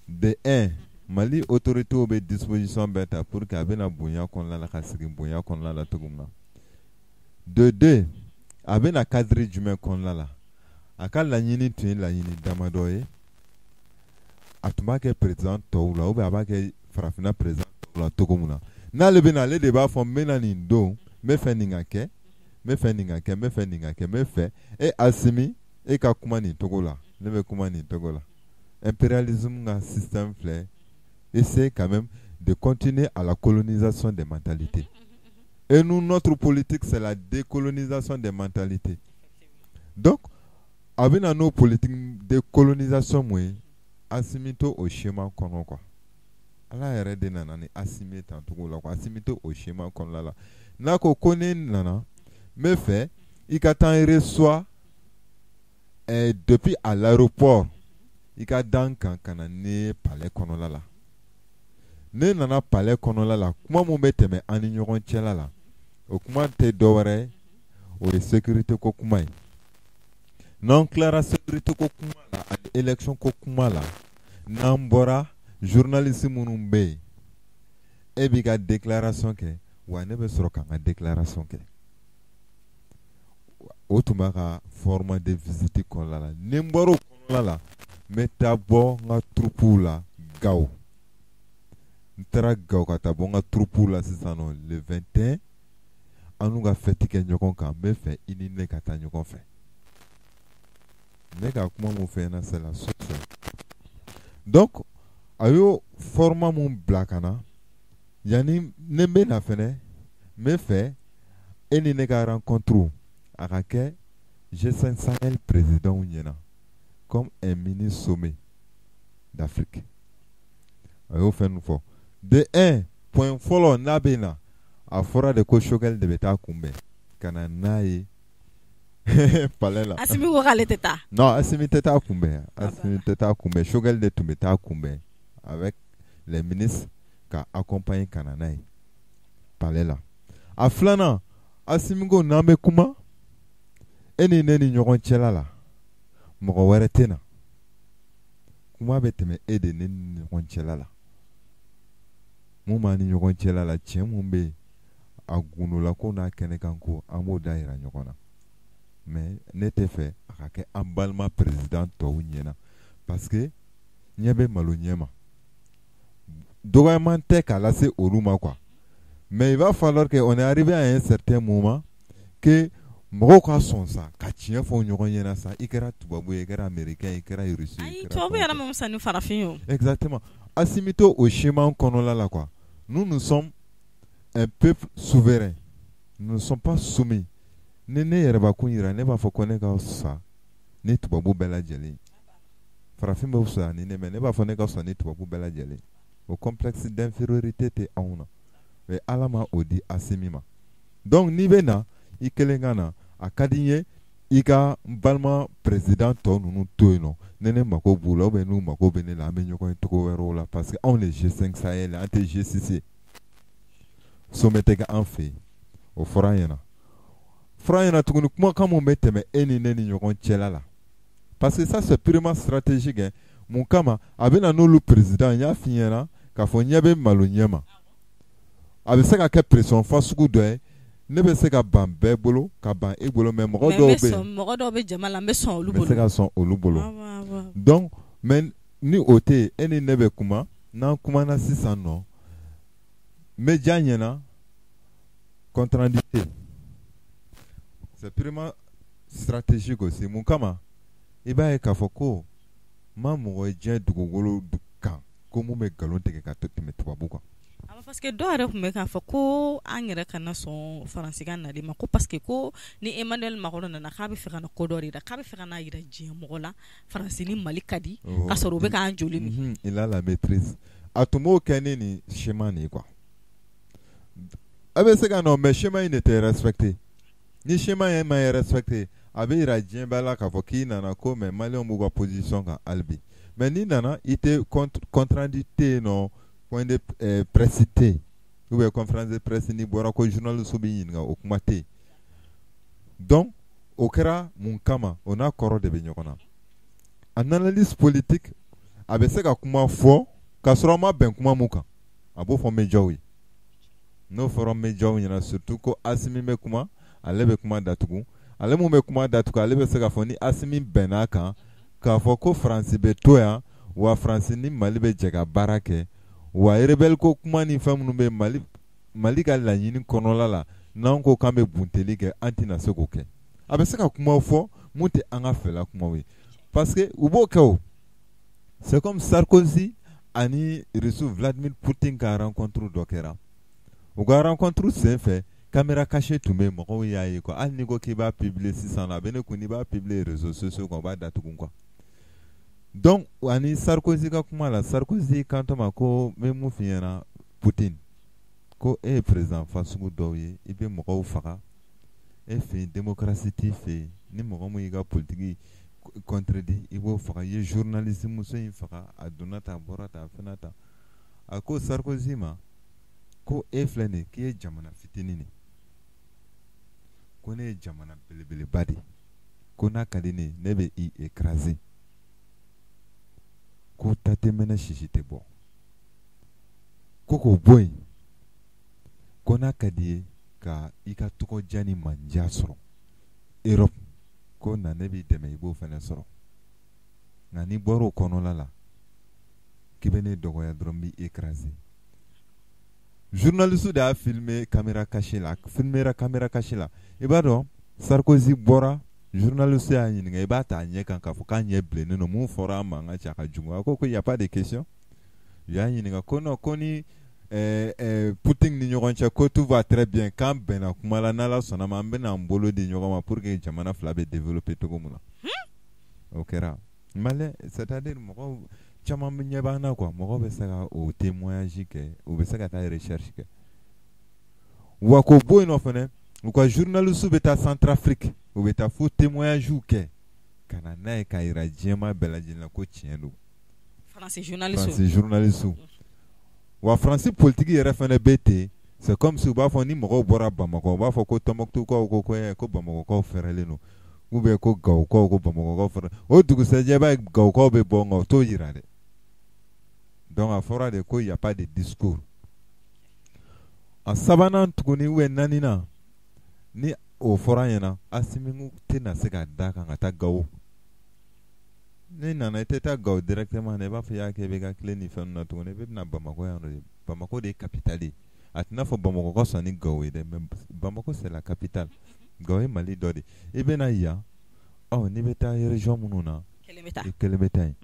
Speaker 2: De 1, Mali autorité au disposition bêta pour qu'il y ait un bouillon qu'on l'a la kassigin bouillon qu'on l'a la togumna. De 2, avec la cadre du mec qu'on l'a là. Akal la yini tu la yini damadoye. Atuma ke président toula ou bien ke frafina président toula togomuna. Na le bena le débat font menani do me fait ningake, me fait ningake, me fait ningake, me fait et Assimi et kakumani togola, ne me kumani togola. Impérialisme un système flé essaie quand même de continuer à la colonisation des mentalités. Et nous, notre politique, c'est la décolonisation des mentalités. Donc, avec nos politiques de colonisation, moi, assimito au schéma qu'on a quoi. Allah est de nanani assimito en tout cas, assimito au schéma qu'on a là. N'a qu'on connaît nana, me fait, il reçoit depuis à l'aéroport, il a donc canane palais qu'on a là. Ne nana palais qu'on a là. Comment mon bête me en ignorant tchela là. Okuma te dowere o sécurité ko kuma non clara sécurité ko kuma la élection ko kuma la nambora journaliste munumbe e bi ga déclaration ke wa ne be soro ka déclaration ke otuma ka format de visite ko la nemboro ko la metabo nga troupe la gaw ntara gaw ka tabo nga troupe la sisano le 21 anu ga feti ke nyokon kan me fait ini ne ka ta nyokon fait ne ka kuma mo fait na c'est la solution. Donc ayo format mon blakana yani ne be na fene me fait eni ne ka rencontre akake G5 Sahel président unyena comme un mini sommet d'Afrique. Ayo fait nous fort de 1 point follow na bena a fora de ko shogel de beta kumbe kana naye palais là.
Speaker 1: Assimi ko k'ale tɛ taa.
Speaker 2: Non, Assimi tɛ taa kunbɛn. Assimi tɛ taa kunbɛn. Choguel de tun bɛ taa kunbɛn avec les ministres ka accompagner ka na n'a ye palais là. A filanan Assimi ko n'an bɛ kuma e ni ne ni ɲɔgɔn cɛla la mɔgɔ wɛrɛ tɛ na. Kuma bɛ tɛmɛ e de ne ni ɲɔgɔn cɛla la. Mun b'an ni ɲɔgɔn cɛla la tiɲɛ mun bɛ yen a gundola ko n'a kɛnɛ kan ko an b'o da yira ɲɔgɔn na. Mais ne tɛ fɛ a ka kɛ an balima président tɔw ɲɛna parce que ɲɛ bɛ malo ɲɛ ma. Dɔgɔyama tɛ k'a lase olu ma quoi. Mais il va falloir que on est arrivé à un certain moment que mɔgɔw ka sɔn sa ka tiɲɛ fɔ ɲɔgɔn ɲɛna sa i kɛra tubabu ye i kɛra américain i kɛra russe
Speaker 1: ayi tubabu yɛrɛ ma fisa ni farafin ye o.
Speaker 2: Exactement. Assimi to o schéma kɔnɔla la quoi. Nous sommes un peuple souverain. Nous ne sommes pas soumis. Ne yɛrɛ bakun yira ne b'a fɔ ko ne ka sa ni tubabu bɛɛ lajɛlen. Farafin bɛ fisa ni ne mais ne b'a fɔ ne ka sa ni tubabu bɛɛ lajɛlen. O complexe d'infériorité tɛ anw na. Mais Ala ma o di Assimi ma. Donc n'i bɛ na i kelen ka na a ka di n ye i ka n balima président tɔw ninnu to yen nɔ ne ne mako b'u la ou bien n'u mako bɛ ne la an bɛ ɲɔgɔn ye cogo wɛrɛw la parce que anw de G5 Sahel an tɛ G6 ye. Sommet tɛ kɛ an fɛ yen o fɔra an ɲɛna. Fɔra an ɲɛna tuguni kumakan mun bɛ tɛmɛ e ni ne ni ɲɔgɔn cɛla la parce que ça c'est purement stratégique hein. Mun kama a bɛ na n'olu président n y'a f'i ɲɛna k'a fɔ ɲɛ bɛ malo ɲɛ ma a bɛ se ka kɛ pression fa sugu dɔ ye ne bɛ se ka ban bɛɛ bolo ka ban e bolo mais mɔgɔ dɔw bɛ
Speaker 1: jama la n bɛ sɔn olu
Speaker 2: bolo n bɛ se ka sɔn olu bolo donc mais ni o tɛ yen e ni ne bɛ kuma n'an kumana sisan nɔ n bɛ diya ɲɛna contradicté c'est purement stratégique aussi mun kama i b'a ye k'a fɔ ko ma mɔgɔ ye diɲɛ dugukolo kan ko mun bɛ nkalon tigɛ ka tɛmɛ tubabu kan.
Speaker 1: Parce que dɔw yɛrɛ tun bɛ k'a fɔ ko an yɛrɛ kana sɔn faransikan nali ma ko parce que ko ni Emmanuel Macron nana k'a bɛ fɛ ka na ko dɔ de da k'a bɛ fɛ ka n'a jira diɲɛ mɔgɔ la Faransi ni Mali ka di k'a sɔrɔ u bɛ k'an joli min.
Speaker 2: Il a la maîtrise. A tun b'o kɛ ni nin schéma nin quoi. A bɛ se ka nɔ mais schéma in ne tɛ respecté. Ni schéma in ma respecté a bɛ jira diɲɛ bɛɛ la k'a fɔ k'i nana ko mais Maliens b'u ka position kan hali bi. Mais n'i nana i tɛ contradicté nɔ. Point de presse tɛ ou bien conférence de presse ni bɔra ko journaliste b'i ɲininka o kuma tɛ donc o kɛra mun kama o n'a kɔrɔ de bɛ ɲɔgɔn na en analyse politique a bɛ se ka kuma fɔ k'a sɔrɔ a ma bɛn kuma mun kan a b'o fɔ médiaw ye n'o fɔra médiaw ɲɛna surtout ko Assimi bɛ kuma ale bɛ kuma datugu ale mun bɛ kuma datugu ale bɛ se ka fɔ ni Assimi bɛnn'a kan k'a fɔ ko Faransi bɛ to yan wa Faransi ni Mali bɛ jɛ ka baara kɛ. Wa rebelle ko kuma ni fɛn minnu bɛ Mali ka laɲini kɔnɔla la n'an ko k'an bɛ bunteli kɛ an tɛna se k'o kɛ a bɛ se ka kuma fɔ mun tɛ an ka fɛla kumaw ye parce que u b'o kɛ o c'est comme Sarkozy ani Russe Vladimir Poutine ka rencontre dɔ kɛra u ka rencontre sen fɛ caméra cachée tun bɛ mɔgɔw y'a ye quoi hali n'i ko k'i b'a publier sisan a bɛ ne kun n'i b'a publier réseaux sociaux kan u b'a datugu quoi. Donc ani Sarkozy ka kuma la Sarkozy kanto ma ko me mun fi ɲɛna Poutine ko e ye président fasugu dɔw ye i bɛ mɔgɔw faga e fɛ yen démocratie t'i fɛ yen ni mɔgɔ min y'i ka politique contredit i b'o faga i ye journaliste muso in faga a donna tan a bɔra tan a fɛnɛ tan a ko Sarkozy ma ko e filɛ nin k'i ye jamana fitinin de ko ne ye jamana belebeleba de ko n'a ka di ne bɛ i écraser ko tatemɛnɛ sisi tɛ bɔ ko k'o bɔ yen ko n'a ka di ye ka i ka tɔgɔdiya ni mandiya sɔrɔ Europe ko na ne b'i dɛmɛ i b'o fɛnɛ sɔrɔ nka n'i bɔra o kɔnɔla la k'i bɛ ne dɔgɔya dɔrɔn n b'i écraser journaliste de y'a filmé caméra cachée la filmera caméra cachée la i b'a dɔn Sarkozy bɔra journaliste y'a ɲininka i b'a ta a ɲɛ kan k'a fɔ k'a ɲɛ bilennen don mun fɔra a ma n ka cɛ a ka jugu a ko y a pas de question y'a ɲininka ko non ko ni Poutine ni ɲɔgɔn cɛ ko tout va très bien k'an bɛnna kuma la n'Ala sɔnna ma an bɛna an bolo di ɲɔgɔn ma pour que jamana fila bɛ développer cogo min na o kɛra Malien c'est-à-dire mɔgɔw caman ɲɛ b'an na quoi mɔgɔw bɛ se ka o témoignage kɛ u bɛ se ka taa recherche kɛ wa ko bɔ yen nɔ fɛnɛ u ka journaliste bɛ taa Centrafrique u bɛ taa fo témoignage kɛ ka na n'a ye k'a yira diɲɛma bɛɛ lajɛlen na ko tiɲɛ don.
Speaker 1: France
Speaker 2: journaliste wa France politique yɛrɛ fana bɛ ten. C'est comme si u b'a fɔ ni mɔgɔw bɔra Bamakɔ u b'a fɔ ko Tɔnbɔkutukaw ko Bamakɔkaw fɛrɛlen don ou bien ko Gawukaw ko Bamakɔkaw fɛrɛ o dugusɛjɛ b'a ye Gawukaw bɛ bɔ nka o t'o yira dɛ. Donc a fɔra de ko y a pas de discours. A sabanan tuguni ou naaninan ni o fɔra ɲɛna Asimi tɛna se ka da kan ka taa Gawo. Ni nana i tɛ taa Gawo directement i b'a fɔ y'a kɛ i bɛ ka tile ni fɛn na tuguni i bɛ na Bamakɔ yan de. Bamako de ye capitale ye. A tɛna fɔ Bamakɔ ka sɔn ni Gawo ye dɛ mais Bamako c'est la capitale. Gawo ye Mali dɔ de. I bɛ na yan n'i bɛ taa région minnu na i kelen bɛ taa yen.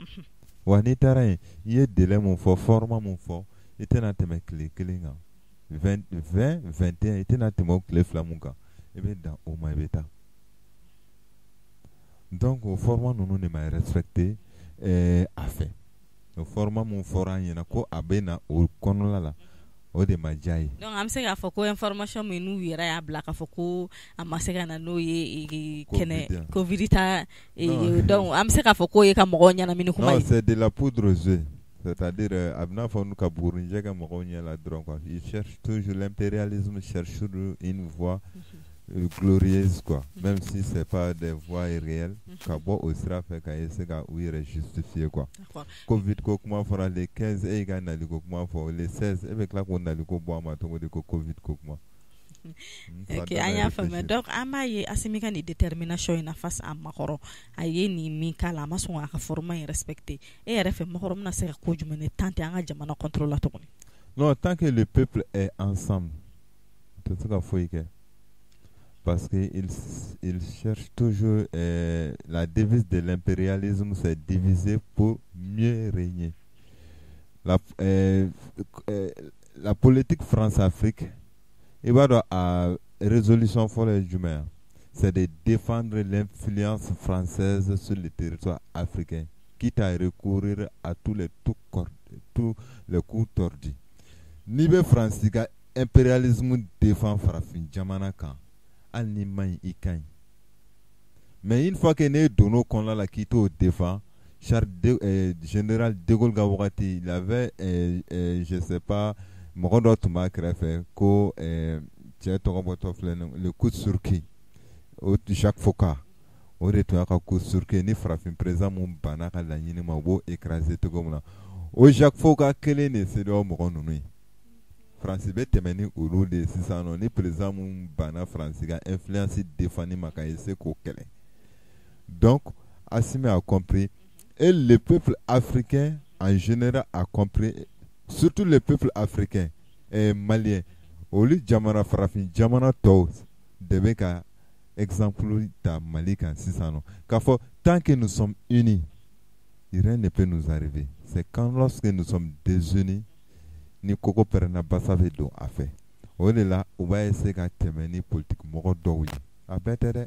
Speaker 2: Wa n'i taara yen i ye délai mun fɔ format mun fɔ i tɛna tɛmɛ tile kelen kan 20-21 i tɛna tɛmɛ o tile fila mun kan i bɛ dan o ma i bɛ taa. Donc o format ninnu de ma respecté a fɛ. O format mun fɔra an ɲɛna ko a bɛ na o kɔnɔna la o de ma diya ye.
Speaker 1: Donc an bɛ se k'a fɔ ko information min n'u yɛrɛ y'a bila k'a fɔ ko a ma se ka na n'o ye kɛnɛ Covid ta donc an bɛ se k'a fɔ k'o ye ka mɔgɔw ɲɛnamini kuma ye.
Speaker 2: Non, c'est de la poudre aux yeux. C'est-à-dire a bɛna fɔ n'u ka bugurinjɛ kɛ mɔgɔw ɲɛ la dɔrɔn quoi. Ils cherchent toujours l'impérialisme cherche une voie glorieuse quoi. Même si c'est pas des voies réelles ka bɔ o sira fɛ ka essayer ka u yɛrɛ justifier quoi. Covid ko kuma fɔra le 15 e ka nali ko kuma fɔ le 16 e bɛ tila k'o nali ko bɔ a ma cogo di ko Covid ko kuma.
Speaker 1: Ok, an y'a faamuya. Donc an b'a ye Asimi ka nin détermination in na face a makɔrɔ a ye nin min k'a la a ma sɔn k'a ka format in respecter. E yɛrɛ fɛ makɔrɔ bɛna se ka ko jumɛn de tenter an ka jamana contrôle la tuguni.
Speaker 2: Non, tant que le peuple est ensemble tɛ se ka foyi kɛ. Parce qu'il cherche toujours la devise de l'impérialisme, c'est diviser pour mieux régner. La politique France-Afrique, il va à résolution pour les humains, c'est de défendre l'influence française sur le territoire africain, quitte à recourir à tous les coups tordus. Niveau français, impérialisme défend farafin jamana kan. Mais une fois que ne donné qu'on la qui au défend général de Gaulle Gawati il avait je sais pas mɔgɔ tuma kɛrɛfɛ ko cɛ tɔgɔ bɔtɔ filɛ le coup de surquis o Jacques Foka o de tun y'a ka coup de surquis ni farafin président mun banna ka laɲini ma o b'o écraser cogo min na o Jacques Foka kelen de CEDEAO mɔgɔ ninnu ye. France bɛ tɛmɛ ni olu de sisan nɔ ni président mun banna France ka influence défendre ma ka essayer k'o kɛlɛ. Donc Assimi a compris et le peuple africain en général a compris, surtout le peuple africain et malien olu jamana farafin jamana tɔw de bɛ ka exemple ta Mali kan sisan nɔ k'a fɔ tant que nous sommes unis rien ne peut nous arriver. C'est quand lorsque nous sommes désunis ni koko pɛrɛnna basa bɛ don a fɛ o de la u b'a essayer ka tɛmɛ ni politique mɔgɔ dɔw ye a bɛɛ tɛ dɛ.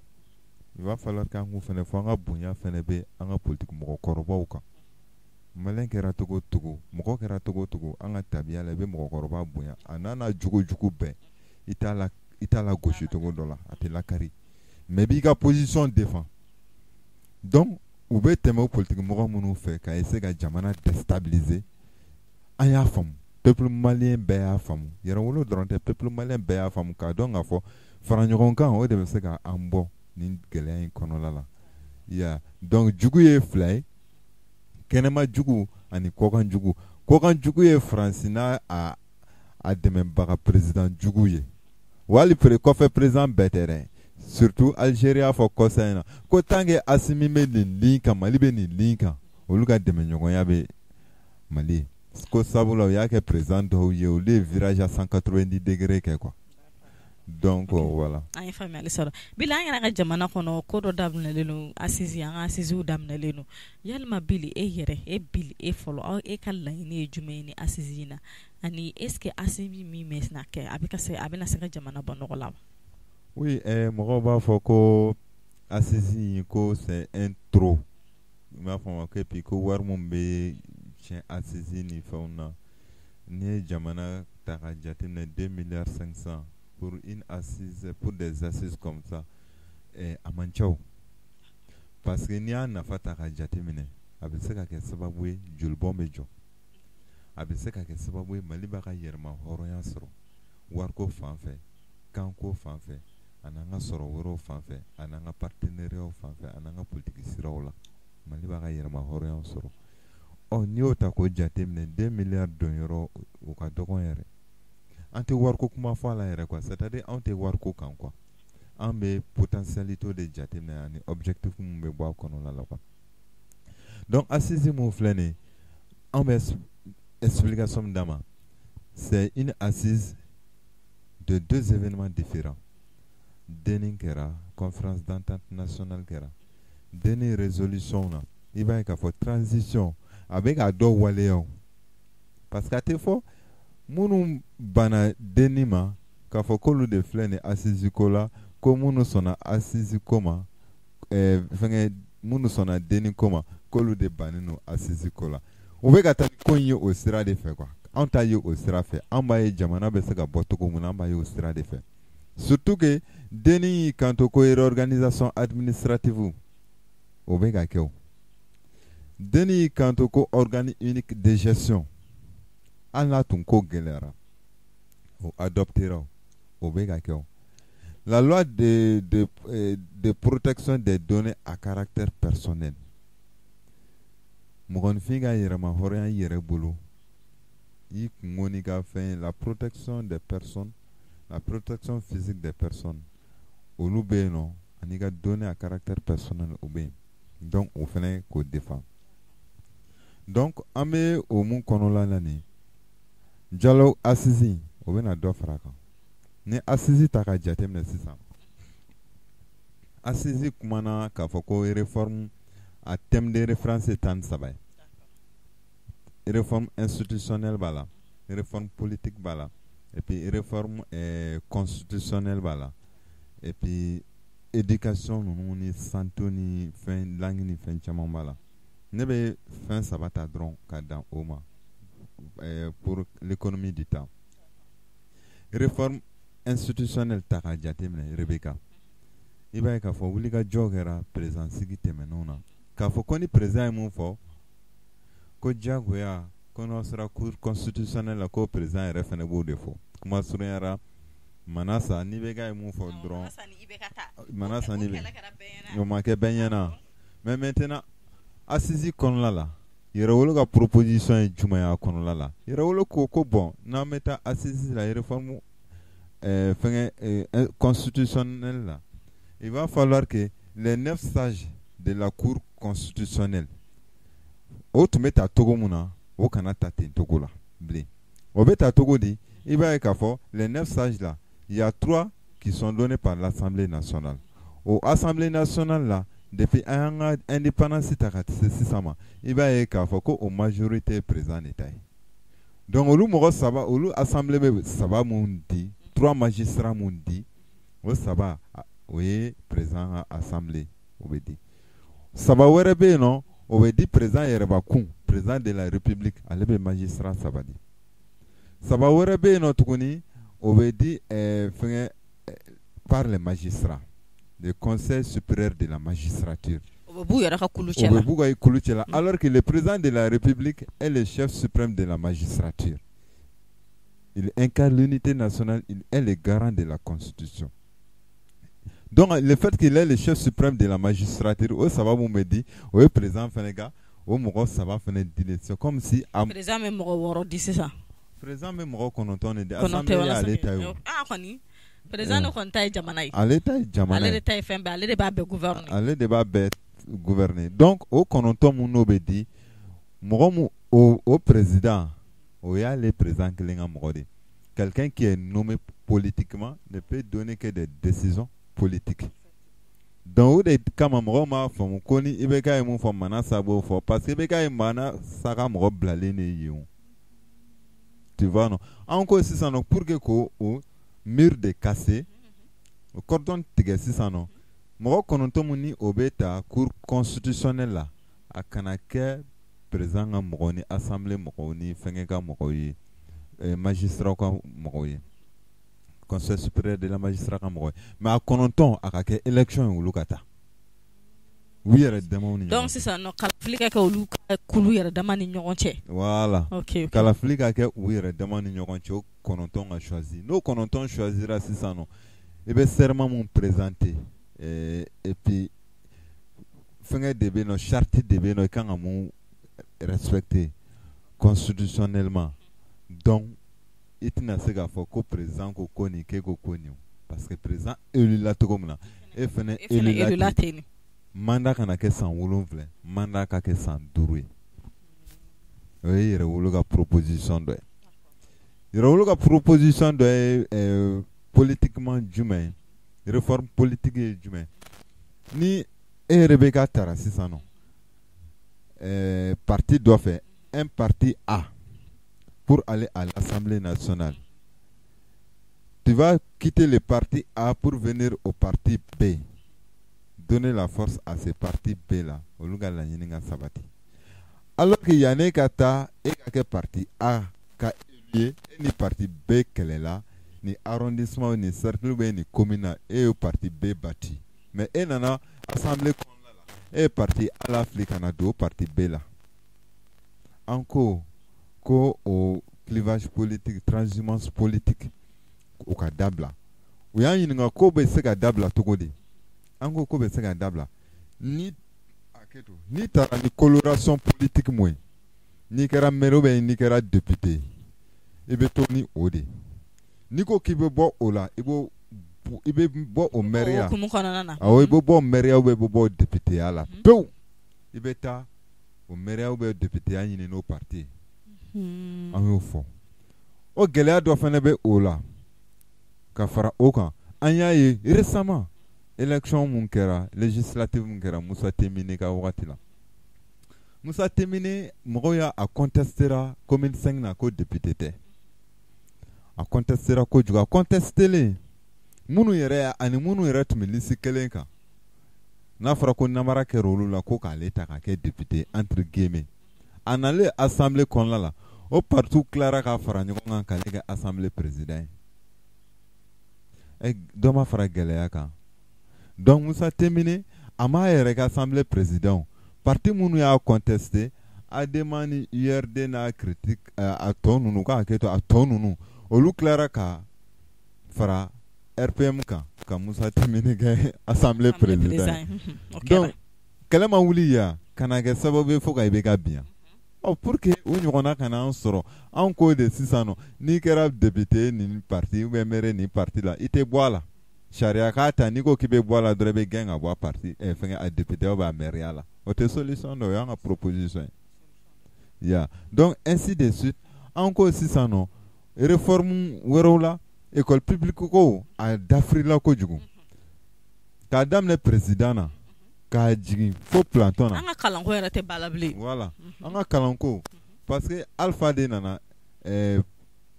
Speaker 2: Il va falloir k'an k'u fɛnɛ fɔ an ka bonya fɛnɛ bɛ an ka politique mɔgɔkɔrɔbaw kan. Malien kɛra togo togo mɔgɔ kɛra togo togo an ka tabiya la i bɛ mɔgɔkɔrɔba bonya a n'a jogo jugu bɛɛ i t'a la gosi togo dɔ la a tɛ lakari mais b'i ka position défend. Donc u bɛ tɛmɛ o politique mɔgɔ minnu fɛ ka essayer ka jamana déstabiliser an y'a faamu. Peuple malien bɛɛ y'a faamu yɛrɛwolo dɔrɔn tɛ peuple malien bɛɛ y'a faamu k'a dɔn k'a fɔ faraɲɔgɔnkan o de bɛ se ka an bɔ nin gɛlɛya in kɔnɔna la. Donc jugu ye fila ye kɛnɛma jugu ani kɔkan jugu. Kɔkan jugu ye France n'a a dɛmɛbaga président jugu ye wali kɔfɛ président bɛɛ tɛ dɛ. Surtout Algérie y'a fɔ kɔsa in na ko tant que Assimi bɛ nin ligne kan Mali bɛ nin ligne kan olu ka dɛmɛɲɔgɔnya bɛ Mali. Ko sabula o y'a kɛ président dɔw ye olu ye virage à 190 degrés kɛ quoi. Donc voilà.
Speaker 1: An ye faamuyali sɔrɔ Bili an yɛrɛ ka jamana kɔnɔ ko dɔ daminɛlen don assise an ka assisiw daminɛlen don yalima Bili Bili fɔlɔ e ka laɲini ye jumɛn ye ni assise in na ani est-ce que Assimi min bɛ na kɛ a bɛna se ka jamana bɔ nɔgɔ la wa?
Speaker 2: Oui, mɔgɔw b'a fɔ ko assise ko c'est un trop i m'a fɔ ko puis ko wari mun bɛ tiɲɛ assise ni fɛnw na ni ye jamana ta ka jateminɛ 2,5 milliards pour une assise, pour des assises comme ça a man ca parce que n'i y'a nafa ta k'a jateminɛ a bɛ se ka kɛ sababu ye jolibɔn bɛ jɔ a bɛ se ka kɛ sababu ye Mali b'a ka yɛrɛma hɔrɔnya sɔrɔ wariko fan fɛ kanko fan fɛ a n'an ka sɔrɔ wɛrɛw fan fɛ a n'an ka partenariats fan fɛ a n'an ka politique siraw la Mali b'a ka yɛrɛma hɔrɔnya sɔrɔ n'i y'o ta k'o jateminɛ 2 milliards donyɔrɔ o ka dɔgɔn yɛrɛ an tɛ wariko kuma fɔ a la yɛrɛ quoi c'est-à-dire anw tɛ wariko kan quoi an bɛ potentialité de jateminɛ ani objectif mun bɛ bɔ a kɔnɔna la quoi donc assise mun filɛ nin ye an bɛ explication min d'a ma c'est une assise de 2 événements différents. Deni kɛra conférence d'entente nationale kɛra deni résolution na i b'a ye k'a fɔ transition a bɛ k'a dɔw waleya parce que a tɛ fɔ minnu banna deni ma k'a fɔ k'olu de filɛ nin assise ko la ko minnu sɔnna assise ko ma fɛnkɛ minnu sɔnna deni ko ma k'olu de bannen don assise ko la u bɛ ka taa ni ko in ye o sira de fɛ quoi anw t'a ye o sira fɛ an b'a ye jamana bɛ se ka bɔ cogo min na an b'a ye o sira de fɛ surtout que deni y'i kanto ko réorganisation administrative o bɛ ka kɛ o deni y'i kanto ko organe unique de gestion hali n'a tun ko gɛlɛyara o adoptera o bɛ ka kɛ o la loi de protection des données à caractère personnel mɔgɔninfin ka yɛrɛma hɔrɔnya i yɛrɛ bolo i kungo n'i ka fɛn la protection des personnes la protection physique des personnes olu bɛ yen nɔ ani ka données à caractère personnel o bɛ yen donc o fɛnɛ k'o défend donc an bɛ o mun kɔnɔla la nin dialogue assise o bɛ na dɔ fara a kan ni assise ta ka jateminɛ sisan assise kumana k'a fɔ ko réforme à thème de référence est 13 ye réforme institutionnelle b'a la réforme politique b'a la et puis réforme constitutionnelle b'a la et puis éducation ninnu ni santé ni fɛn langue ni fɛn caman b'a la ne bɛ fɛn 3 ta dɔrɔn ka dan o ma pour l'économie du temps réforme institutionnelle ta ka jateminɛ Rebecca i b'a ye k'a fɔ wulikajɔ kɛra président sigi tɛmɛnenw na k'a fɔ ko ni président ye mun fɔ ko diyagoya ko n'aw sera cour constitutionnelle la ko président yɛrɛ fɛnɛ b'o de fɔ kuma surunyara Manasa n'i bɛ k'a ye mun fɔ dɔrɔn Manasa ni bɛ o ma kɛ bɛɛ ɲɛna mais maintenant assise kɔnɔna la yɛrɛwolo ka proposition ye jumɛn y'a kɔnɔna la yɛrɛwolo ko bon n'an bɛ taa assise la réforme constitutionnelle la il va falloir que les 9 sages de la cour constitutionnelle o tun bɛ taa togo mun na o kana ta ten togo la bilen o bɛ taa togo di i b'a ye k'a fɔ les 9 sages là il y a 3 qui sont donnés par l'Assemblée nationale au Assemblée nationale là depuis an ka indépendance ta ka se sisan ma i b'a ye k'a fɔ ko o majorité président de ta ye donc olu mɔgɔ 3 olu assemblée bɛ 3 mun di 3 magistrats mun di o 3 o ye président ka assemblée o bɛ di 3 wɛrɛ bɛ yen nɔ o bɛ di président yɛrɛbakun président de la république ale bɛ magistrat 3 di 3 wɛrɛ bɛ yen nɔ tuguni o bɛ di par les magistrats le conseil supérieur de la magistrature
Speaker 1: o bɛ b'u yɛrɛ ka kulu
Speaker 2: cɛ la alors que le président de la république est le chef suprême de la magistrature il incarne l'unité nationale, il est le garant de la constitution. Donc le fait qu'il est le chef suprême de la magistrature, ça va me dire, oui président Fenega, au Moro ça va faire dire, c'est comme si
Speaker 1: président même Moro dit c'est ça.
Speaker 2: Président même Moro kononton de assemblée à l'état.
Speaker 1: Ah koni. Président no konta jamana.
Speaker 2: À l'état jamana.
Speaker 1: À l'état FMB, à l'état ba gouverner.
Speaker 2: À l'état ba gouverner. Donc au kononton mon obedi, Moro au président, au ya le président Kelenga Morode. Quelqu'un qui est nommé politiquement ne peut donner que des décisions politiques. Donc, des camamroma font koni ibeka et mon femme manasa beau fort parce que ibeka et mana saram roblalene yon. Tu vois non? Encore si ça non pour que au mur de cassé, au cordon tigre si ça non. Moro konontomuni obeta cour constitutionnelle là à Kanake présent à Moroni assemblée Moroni fengeka Moroni magistrat ka Moroni. conseil supérieur de la magistrature ka mɔgɔ ye mais a kɔnɔntɔn a ka kɛ élection ye olu ka taa u yɛrɛ damaw ni ɲɔgɔn cɛ.
Speaker 1: Donc sisan nɔ kalafili ka kɛ olu ka kulu yɛrɛ dama ni ɲɔgɔn cɛ.
Speaker 2: Voilà.
Speaker 1: Ok.
Speaker 2: Kalafili ka kɛ u yɛrɛ dama ni ɲɔgɔn cɛ o kɔnɔntɔn ka choisir n'o kɔnɔntɔn choisira sisan nɔ i bɛ serment mun présenter et puis fɛngɛ de bɛ yen nɔ charte de bɛ yen nɔ i kan ka mun respecter constitutionnellement donc i tɛna se k'a fɔ ko président ko ko nin k'e ko ko nin parce que président élu la cogo min na e fɛnɛ élu la ten mandat kana kɛ san 7 mandat ka kɛ san 5 ye o ye yɛrɛwolo ka proposition dɔ ye yɛrɛwolo ka proposition dɔ ye politiquement jumɛn ye réforme politique ye jumɛn ni e yɛrɛ bɛ ka tara sisan nɔ parti dɔ fɛ un parti A pour aller à l'Assemblée nationale. Tu vas quitter le parti A pour venir au parti B. Donner la force à ce parti B là. Alors qu'il y en a qui ta et que parti A ka élu ni parti B qu'elle est là, ni arrondissement ni cercle ni commune et au parti B bâti. Mais il y a assemblée et parti A l'Afrique en a deux parti B là. Encore ko au clivage politique transhumance politique au ka dabla o y'a ɲininka ko bɛ se ka dabla cogo di an ko bɛ se ka dabla ni aketo ni taara ni coloration politique mun ye n'i kɛra maire ou n'i kɛra député i bɛ to ni o de n'i ko k'i bɛ bɔ o la i bɛ bɔ o maire awɔ i bɛ bɔ maire ou i bɛ bɔ député ya la pewu i bɛ taa o maire ou député ya ɲini n'o parti an y'o fɔ o gɛlɛya dɔ fana bɛ o la ka fara o kan an y'a ye récemment élection mun kɛra législative mun kɛra Musa Temine ka wagati la Musa Temine mɔgɔw y'a contestera commune 5 na ko député tɛ a contestera kojugu a contestelen minnu yɛrɛ ani minnu yɛrɛ tun bɛ liste kelen kan n'a fɔra ko namara kɛra olu la ko k'ale ta ka kɛ député entre guillemets a nalen assemblée kɔnɔna la o partout clara k'a fara ɲɔgɔn kan k'ale kɛ assemblée président ye dɔ ma fara gɛlɛya kan donc Musa Temine a m'a yɛrɛ kɛ assemblée président parti minnu y'a contesté ADEMA ni URD n'a critique a tɔ ninnu k'a hakɛ to a tɔ ninnu olu clara ka fara RPM kan ka Musa Temine kɛ assemblée président donc kɛlɛ ma wuli yan ka na kɛ sababu ye fo ka i bɛ ka biɲɛ pour que o ɲɔgɔnna kana an sɔrɔ an ko de sisan nɔ n'i kɛra député nin parti ou bien maire nin parti la i tɛ bɔ a la sariya k'a ta n'i ko k'i bɛ bɔ a la dɔrɔn i bɛ gɛn ka bɔ a parti fɛngɛ a député ou bien a maire la o tɛ solution dɔ o y'an ka proposition ye ya donc ainsi de suite an ko sisan nɔ réforme wɛrɛw la école publique ko a dafirila kojugu k'a daminɛ président na k'a jigin fo planton na. An
Speaker 1: ka kalanko yɛrɛ tɛ bala bilen.
Speaker 2: Voilà an ka kalanko parce que Alpha de nana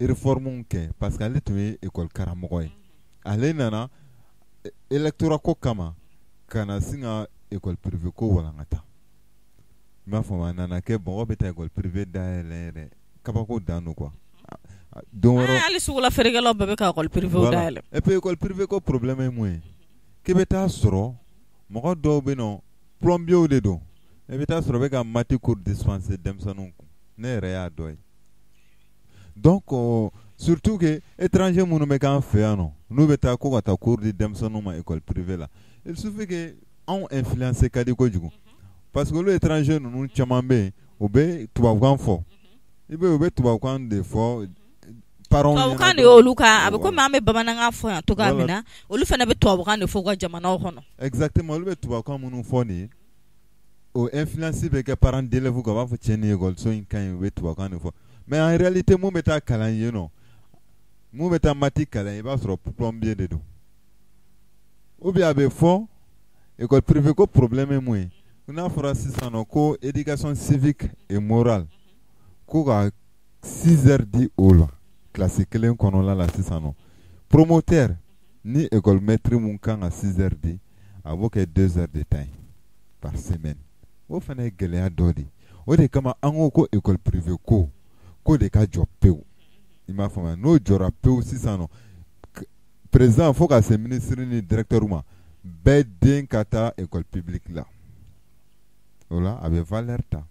Speaker 2: réforme kɛ parce que ale tun ye école karamɔgɔ ye ale nana électorat ko kama kana sin ka école privée ko walankata i m'a faamu a nana kɛ mɔgɔ bɛ taa école privée dayɛlɛ yɛrɛ kabako dan don quoi.
Speaker 1: Don wɛrɛ hali sugula feerekɛlaw bɛɛ bɛ ka école privée dayɛlɛ.
Speaker 2: Et puis école privée ko problème ye mun ye k'i bɛ taa sɔrɔ mɔgɔ dɔw bɛ nɔ plombier de don i bɛ taa sɔrɔ bɛ ka mati cours dispenser denmisɛnninw kun ne yɛrɛ y'a dɔ ye donc surtout que étranger minnu bɛ k'an fɛ yan nɔ n'u bɛ taa ko ka taa cours di denmisɛnninw ma école privée la il suffit que anw influencer ka di kojugu parce que olu étranger ninnu caman bɛ yen u bɛ tubabukan fɔ i bɛ u bɛ tubabukan de fɔ.
Speaker 1: Tubabukan de y'olu ka a bɛ komi an bɛ bamanankan fɔ yan cogoya min na olu fana bɛ tubabukan de fɔ u ka jamanaw kɔnɔ.
Speaker 2: Exactement olu bɛ tubabukan minnu fɔ nin ye o influence bɛ kɛ parents d'élèves kan u b'a fɔ cɛ nin école in ka ɲi u bɛ tubabukan de fɔ mais en réalité mun bɛ taa kalan yen nɔ mun bɛ taa mati kalan i b'a sɔrɔ plombier de don ou bien a bɛ fɔ école privée ko problème ye mun ye n'a fɔra sisan nɔ ko éducation civique et morale ko ka 6 heures di o la. Classe kelen kɔnɔla la sisan nɔ promoteur ni école maître mun kan ka 6 heures di a b'o kɛ 2 heures de temps par semaine o fana ye gɛlɛya dɔ de o de kama an ko école privée ko de ka jɔ pewu i m'a faamuya n'o jɔra pewu sisan nɔ président faut que ces ministres ni directeur ma bedden kata école publique là voilà avec valeur ta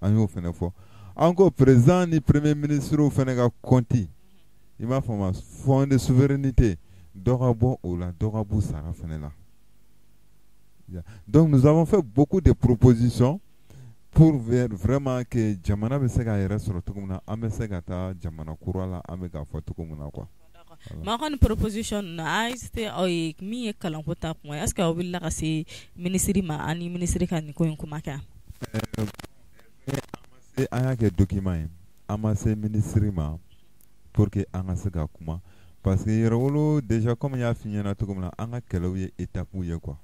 Speaker 2: an yo fene fo encore président ni premier ministre au fene ga konti il m'a fait fond de souveraineté dorabo ola dorabo sara fene là. Donc nous avons fait beaucoup de propositions pour ver vraiment que jamana be se ka yɛrɛ sɔrɔ cogo min na an bɛ se ka taa jamana kura la an bɛ k'a fɔ cogo min na quoi.
Speaker 1: Ma kan proposition na ai ste o mi ye kalan ko ta kuma est-ce que o willa ka se ministre ma ani ministre kan ko kuma ka
Speaker 2: an y'a kɛ document ye an ma se ministre ma pour que an ka se ka kuma parce que yɛrɛwolo déjà comme n y'a f'i ɲɛna cogo min na an ka kɛlɛw ye étape ye quoi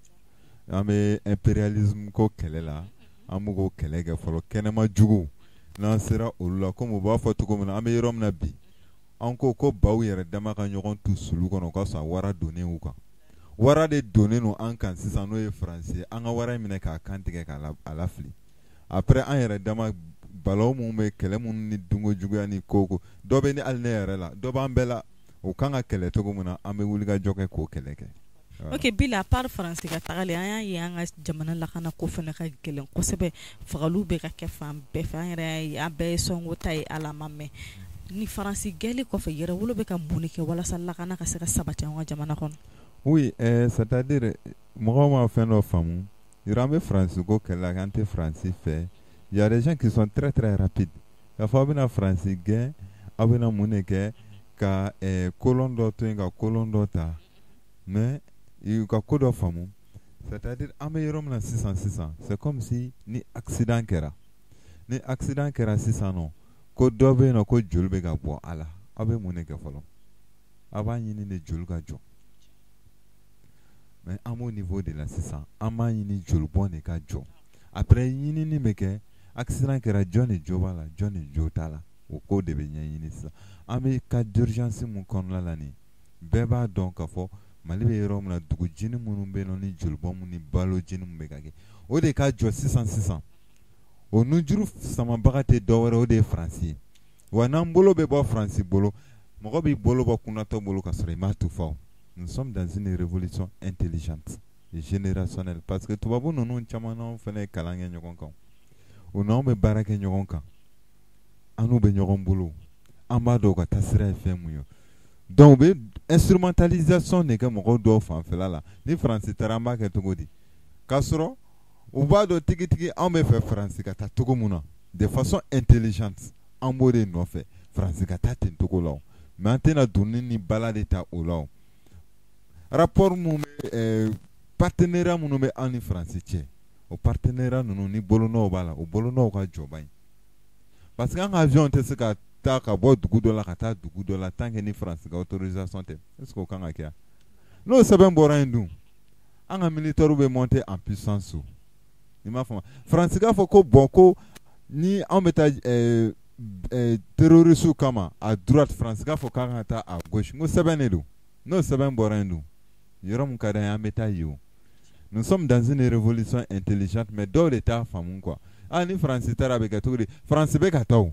Speaker 2: an bɛ impérialisme ko kɛlɛ la an b'o ko kɛlɛ kɛ fɔlɔ kɛnɛma jugu n'an sera olu la comme u b'a fɔ cogo min na an bɛ yɔrɔ min na bi an ko ko baw yɛrɛ dama ka ɲɔgɔn tu sulu kɔnɔ ka sɔrɔ wara donnen u kan wara de donnen no an kan sisan n'o ye faransi ye an ka wara in minɛ k'a kan tigɛ k'a lafili après an yɛrɛ dama balaw minnu bɛ kɛlɛ minnu ni dunko juguya ni koko dɔ bɛ ni hali ne yɛrɛ la dɔ b'an bɛɛ la o kan ka kɛlɛ cogo min na an bɛ wuli ka jɔ kɛ k'o kɛlɛ kɛ.
Speaker 1: Ok bila a part faransi ka tagali an y'a ye an ka jamana lakana ko fana ka gɛlɛn kosɛbɛ fagaliw bɛ ka kɛ fan bɛɛ fɛ an yɛrɛ y'a ye an bɛɛ ye sɔnko ta ye ala ma mɛn ni faransi gɛli kɔfɛ yɛrɛwolo bɛ ka mun de kɛ walasa lakana ka se ka sabati an ka jamana kɔnɔ.
Speaker 2: Oui, c'est-à-dire mɔgɔw ma fɛn dɔ faamu yɔrɔ an bɛ faransi ko kɛlɛ an tɛ faransi fɛ il y a des gens qui sont très très rapides k'a fɔ aw bɛna faransi gɛn aw bɛna mun de kɛ ka kolon dɔ to yen ka kolon dɔ ta mais i ka ko dɔ faamu c'est-à-dire an bɛ yɔrɔ min na sisan c'est comme si ni accident kɛra sisan nɔ ko dɔ bɛ yen nɔ ko joli bɛ ka bɔ a la aw bɛ mun de kɛ fɔlɔ a b'a ɲini de joli ka jɔ mais an b'o niveau de la sisan an b'a ɲini joli bɔn de ka jɔ après ɲinini bɛ kɛ accident kɛra jɔn de jo b'a la jɔn de jo t'a la o ko de bɛ ɲɛɲini sisan an bɛ cas d'urgence mun kɔnɔna la nin bɛɛ b'a dɔn k'a fɔ Mali bɛ yɔrɔ min na dugu jini minnu bɛ yen nɔ ni jolibɔn minnu ni balo jini minnu bɛ ka kɛ o de ka jɔ sisan o nujuru samabaga tɛ dɔwɛrɛ o de ye faransi ye wa n'an bolo bɛ bɔ faransi bolo mɔgɔ b'i bolo bɔ kunnatɔ bolo ka sɔrɔ i m'a tu fɔ nous sommes dans une révolution intelligente et générationnelle parce que tubabu ninnu caman n'anw fana ye kalan kɛ ɲɔgɔn kan o n'anw bɛ baara kɛ ɲɔgɔn kan an n'u bɛ ɲɔgɔn bolo an b'a dɔn u ka taa sira ye fɛn mun ye donc u bɛ instrumentalisation de kɛ mɔgɔw dɔw fanfɛla la ni faransi taara an b'a kɛ cogo di k'a sɔrɔ u b'a dɔn tigitigi anw bɛ fɛ faransi ka taa cogo mun na de façon intelligente an b'o de nɔfɛ faransi ka taa ten cogo la o mais an tɛna donni ni bala de ta o la o rapport mun bɛ partenariat minnu bɛ an ni faransi cɛ o partenariat ninnu ni bolonɔw b'a la o bolonɔw ka jɔba in parce que an ka avion tɛ se ka taa ka bɔ dugu dɔ la ka taa dugu dɔ la tant que ni faransi ka autorisation tɛ est ce que o kan ka kɛ n'o sɛbɛn bɔra yen dun an ka militaires bɛ monter en puissance so i m'a faamu faransi k'a fɔ ko bon ko ni anw bɛ taa terroristes kama à droite faransi k'a fɔ k'an ka taa à gauche n ko sɛbɛn de don n'o sɛbɛn bɔra yen dun yɔrɔ mun ka d'an ye an bɛ taa yen o nous sommes dans une révolution intelligente mais dɔw de t'a faamu quoi ah ni faransi taara a bɛ kɛ cogo di faransi bɛ ka taa o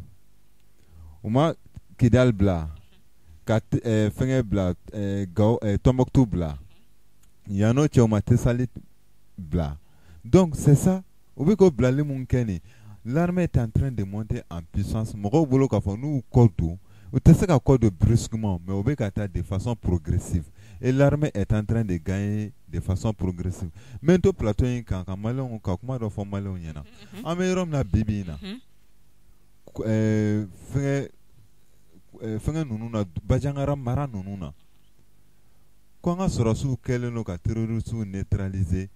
Speaker 2: u ma Kidal bila ka fɛngɛ bila Tombouctou bila yan'o cɛ u ma Tessalit bila donc c'est ça u bɛ k'o bilali mun kɛ nin l'armée est en train de monter en puissance mɔgɔw bolo k'a fɔ n'u kɔ don u tɛ se ka kɔ don brusquement mais u bɛ ka taa de façon progressive et l'armée est en train de gagner de façon progressive mais n to plateau in kan ka maliyɛnw ka kuma dɔ fɔ maliyɛnw ɲɛna an bɛ yɔrɔ min na bi in na fɛngɛ ninnu na Bajangara mara ninnu na ko an ka sɔrɔsiw kɛlen don ka terroristes neutraliser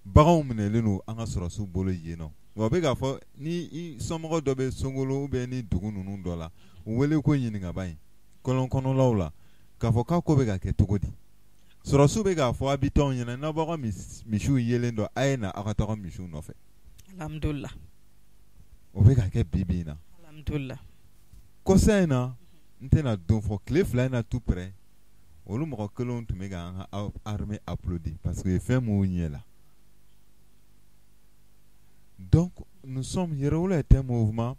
Speaker 2: baganw minɛlen don an ka sɔrɔsiw bolo yen nɔ wa bɛ k'a fɔ ni somɔgɔ dɔ bɛ Songolo ou bien ni dugu ninnu dɔ la u wele ko ɲininkaba in kɔlɔnkɔnɔlaw la k'a fɔ k'a ko bɛ ka kɛ cogo di sɔrɔsiw bɛ k'a fɔ habitants ɲɛna n'aw b'aw ka misiw yelen dɔn a ye na aw ka taga misiw nɔfɛ
Speaker 1: alhamdulillah
Speaker 2: o bɛ ka kɛ bi in na
Speaker 1: alhamdulillah
Speaker 2: kɔsa in na n tɛna don fɔ tile 2 in na tout près olu mɔgɔ kelenw tun bɛ k'an ka armée applaudi parce que fɛn m'u ɲɛ la donc nous sommes yɛrɛwolo est un mouvement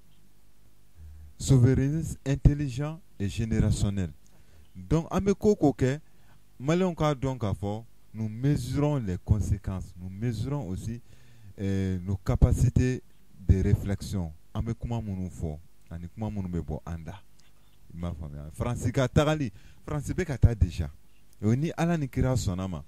Speaker 2: souverainiste intelligent et générationnel donc an bɛ ko kɛ Maliens ka donc à fort, nous mesurons les conséquences, nous mesurons aussi nos capacités de réflexion. Ame kuma munu fo, ani kuma munu be bo anda. Ma famille. France ka tagali, France be ka ta déjà. Oni ala ni kira sonama.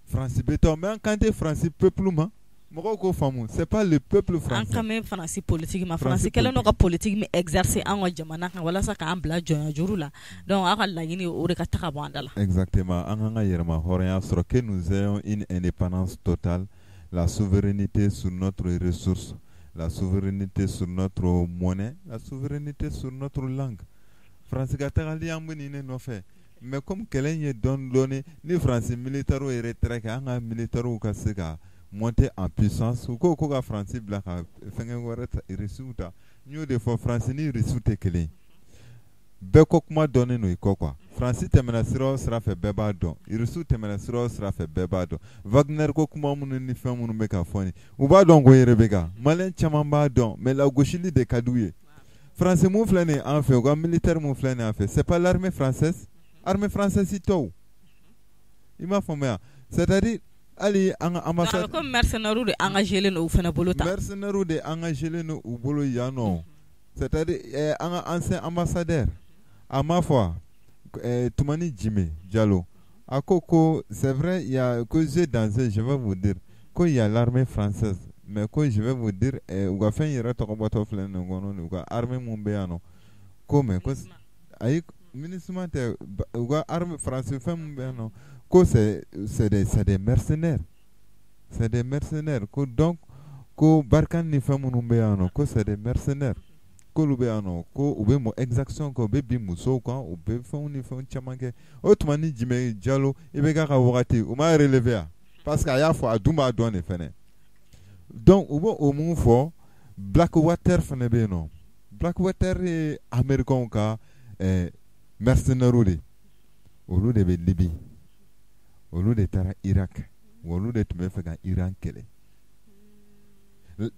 Speaker 2: France be to mais quand France peuple ma moko ko famu, c'est pas le peuple français.
Speaker 1: En quand même France politique ma France kelen no ka politique mi exercer en jamana kan wala sa ka am bla joya juru la. Donc aka la yini o de ka ta ka banda la.
Speaker 2: Exactement. Anga yerma horia sur que nous ayons une indépendance totale, la souveraineté sur notre ressource, la souveraineté sur notre monnaie, la souveraineté sur notre langue. France Gatali Ambonine no fait. Mais comme Kelen est donné, ni France militaire et retraite, un militaire ou Kasega monter en puissance, ou quoi France Black, Fengawaret et Rissuta, nous de fois France ni Rissuté Kelen. Bekokma donné nous quoi. France Temenasiro sera fait bebado, Irisu Temenasiro sera fait bebado. Wagner Kokuma ni fait mon mekafoni. Ou ba donc Rebega, Malin Chamamba don, mais la gauchili de Kadouye. Français mouflane en fait, ou militaire mouflane en fait. C'est pas l'armée française. Armée française c'est tout. Il m'a formé. C'est-à-dire, allez en ambassade.
Speaker 1: Comme mercenaires de engagés no fena bolota.
Speaker 2: Mercenaires de engagés no ou bolo yano. C'est-à-dire, un ancien ambassadeur. À ma foi, Toumani Jimé Diallo. À Coco, c'est vrai, il y a que j'ai dansé, je vais vous dire, qu'il y a l'armée française. Mais que je vais vous dire, il y a fait un retour armée Mombéano. Comme, aïe, ministre, il y a armée française, Mombéano. C'est des mercenaires. C'est des mercenaires. Donc, que Barkan ni fait Mombéano, que c'est des mercenaires. Ko lube ano ko ube mo exaction ko be bi muso ko ube fon ni fon chamanke otmani Jimé Diallo ibe ka wakati o ma relever parce que ya fo aduma do ne fene donc ubo o mu fo Blackwater fene be no Blackwater américain ka mercenaire de olu de be Libye olu de tara Irak olu de tume fe kan Iran kele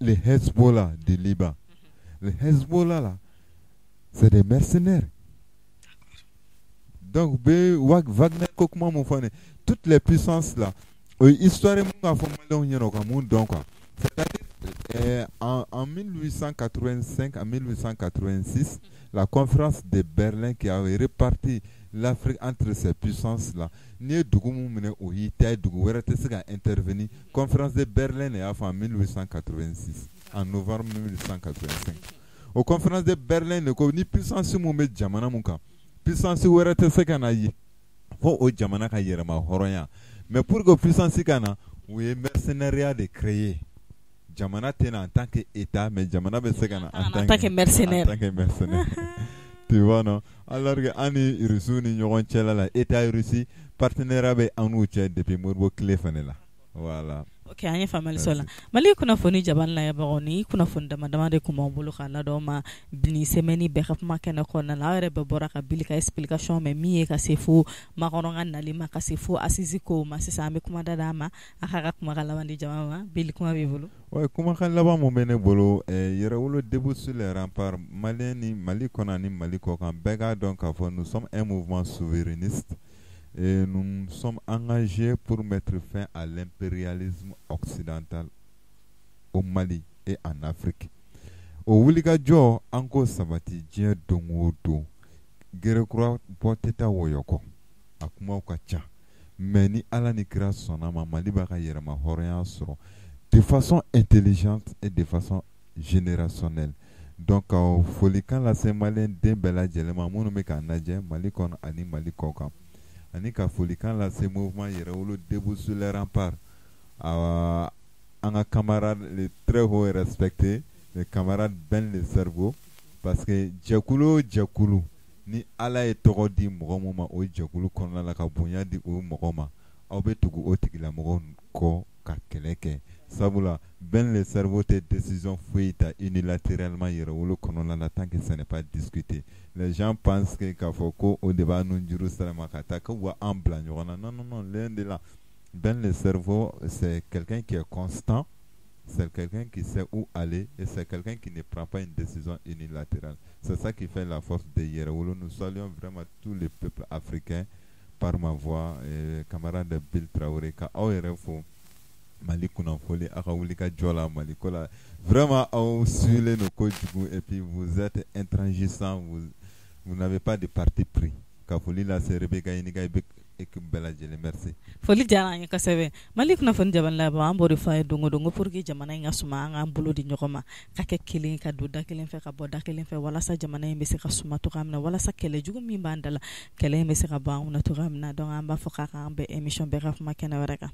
Speaker 2: les Hezbollah de Liban. Le Hezbollah là, c'est des mercenaires. Donc, Wagner, toutes les puissances là, histoire c'est-à-dire en 1885, en 1886, la conférence de Berlin qui avait réparti l'Afrique entre ces puissances là, intervenu. Conférence de Berlin est en 1886. En novembre 1885. Aux conférences de Berlin, ni puissance moume jamana muka. Puissance ouerete sekana yi. Faut au jamana ka yerema horoya. Mais pour que puissance kana, oui mercenariat de créer. Jamana tena en tant qu'État, mais jamana be sekana
Speaker 1: en tant que mercenaire.
Speaker 2: En tant que mercenaire. Tu vois non? Alors que ani Russie ni nyoron chela la État Russie partenaire be anu che depuis morbo clé fanela. Voilà.
Speaker 1: Ok, anya family sola. Mali kuna foni jaban la yabaroni, kuna fonda madama de kuma bulu kala do ma bini semeni bekap makena kona la ere bebora ka bilika explication me miye ka sefu makononga nalima ka sefu asiziko ma sisa ame kuma dadama akaka kuma kala wandi jamama bil kuma bibulu.
Speaker 2: Ouais, kuma kala ba mo bene bolo yere wolo debout sur les remparts malien Mali kona ni Mali kokan bega donc nous sommes un mouvement souverainiste. Et nous sommes engagés pour mettre fin à l'impérialisme occidental au Mali et en Afrique. Au Wuliga Jo, Anko Sabati, Dien Dongodo, Gerekura Poteta Woyoko, Akuma Kacha, Meni Alani Sonama, Malibaka Yerama Horian Soro, de façon intelligente et de façon générationnelle. Donc, au Folikan la Semalien, Dembela Djelema, Monomeka Nadje, Malikon Ani Malikoka. Anika Folikan là ce mouvement il roule debout sur les remparts. Un camarade les très haut et respecté, les camarades ben le cerveau parce que Djakulu ni ala et torodi mromoma o Djakulu konna la kabunya di o mroma obetugu otikila mron ko kakeleke sabula ben le cerveau tes décisions fuita unilatéralement il roule konna la tant que ça n'est pas discuté. Les gens pensent que Kafoko au débat nous Jérusalem Kataka ou en blanc. Non, l'un de là. Ben le cerveau, c'est quelqu'un qui est constant, c'est quelqu'un qui sait où aller et c'est quelqu'un qui ne prend pas une décision unilatérale. C'est ça qui fait la force de Yerewoulou. Nous saluons vraiment tous les peuples africains par ma voix camarade Bill Traoré ka aw yɛrɛ fo Mali kunnafoni a ka wuli ka jɔ la Mali ko la vraiment aw suilen no kojugu et puis vous êtes intransigeant, vous n'avez pas de parti pris ka foli la se Rebecca Iniga équipe bɛɛ lajɛlen merci.
Speaker 1: Foli diyara an ye kosɛbɛ. Mali kunnafoni jaban laban an b'o de fɔ a ye dongo dongo pour que jamana in ka suma an k'an bolo di ɲɔgɔn ma ka kɛ kelen ka don da kelen fɛ ka bɔ da kelen fɛ walasa jamana in bɛ se ka suma cogoya min na walasa kɛlɛ jugu min b'an da la kɛlɛ in bɛ se ka bɔ an kunna cogoya min na donc an b'a fɔ k'a k'an bɛn émission bɛɛ ka kuma kɛnɛ wɛrɛ kan.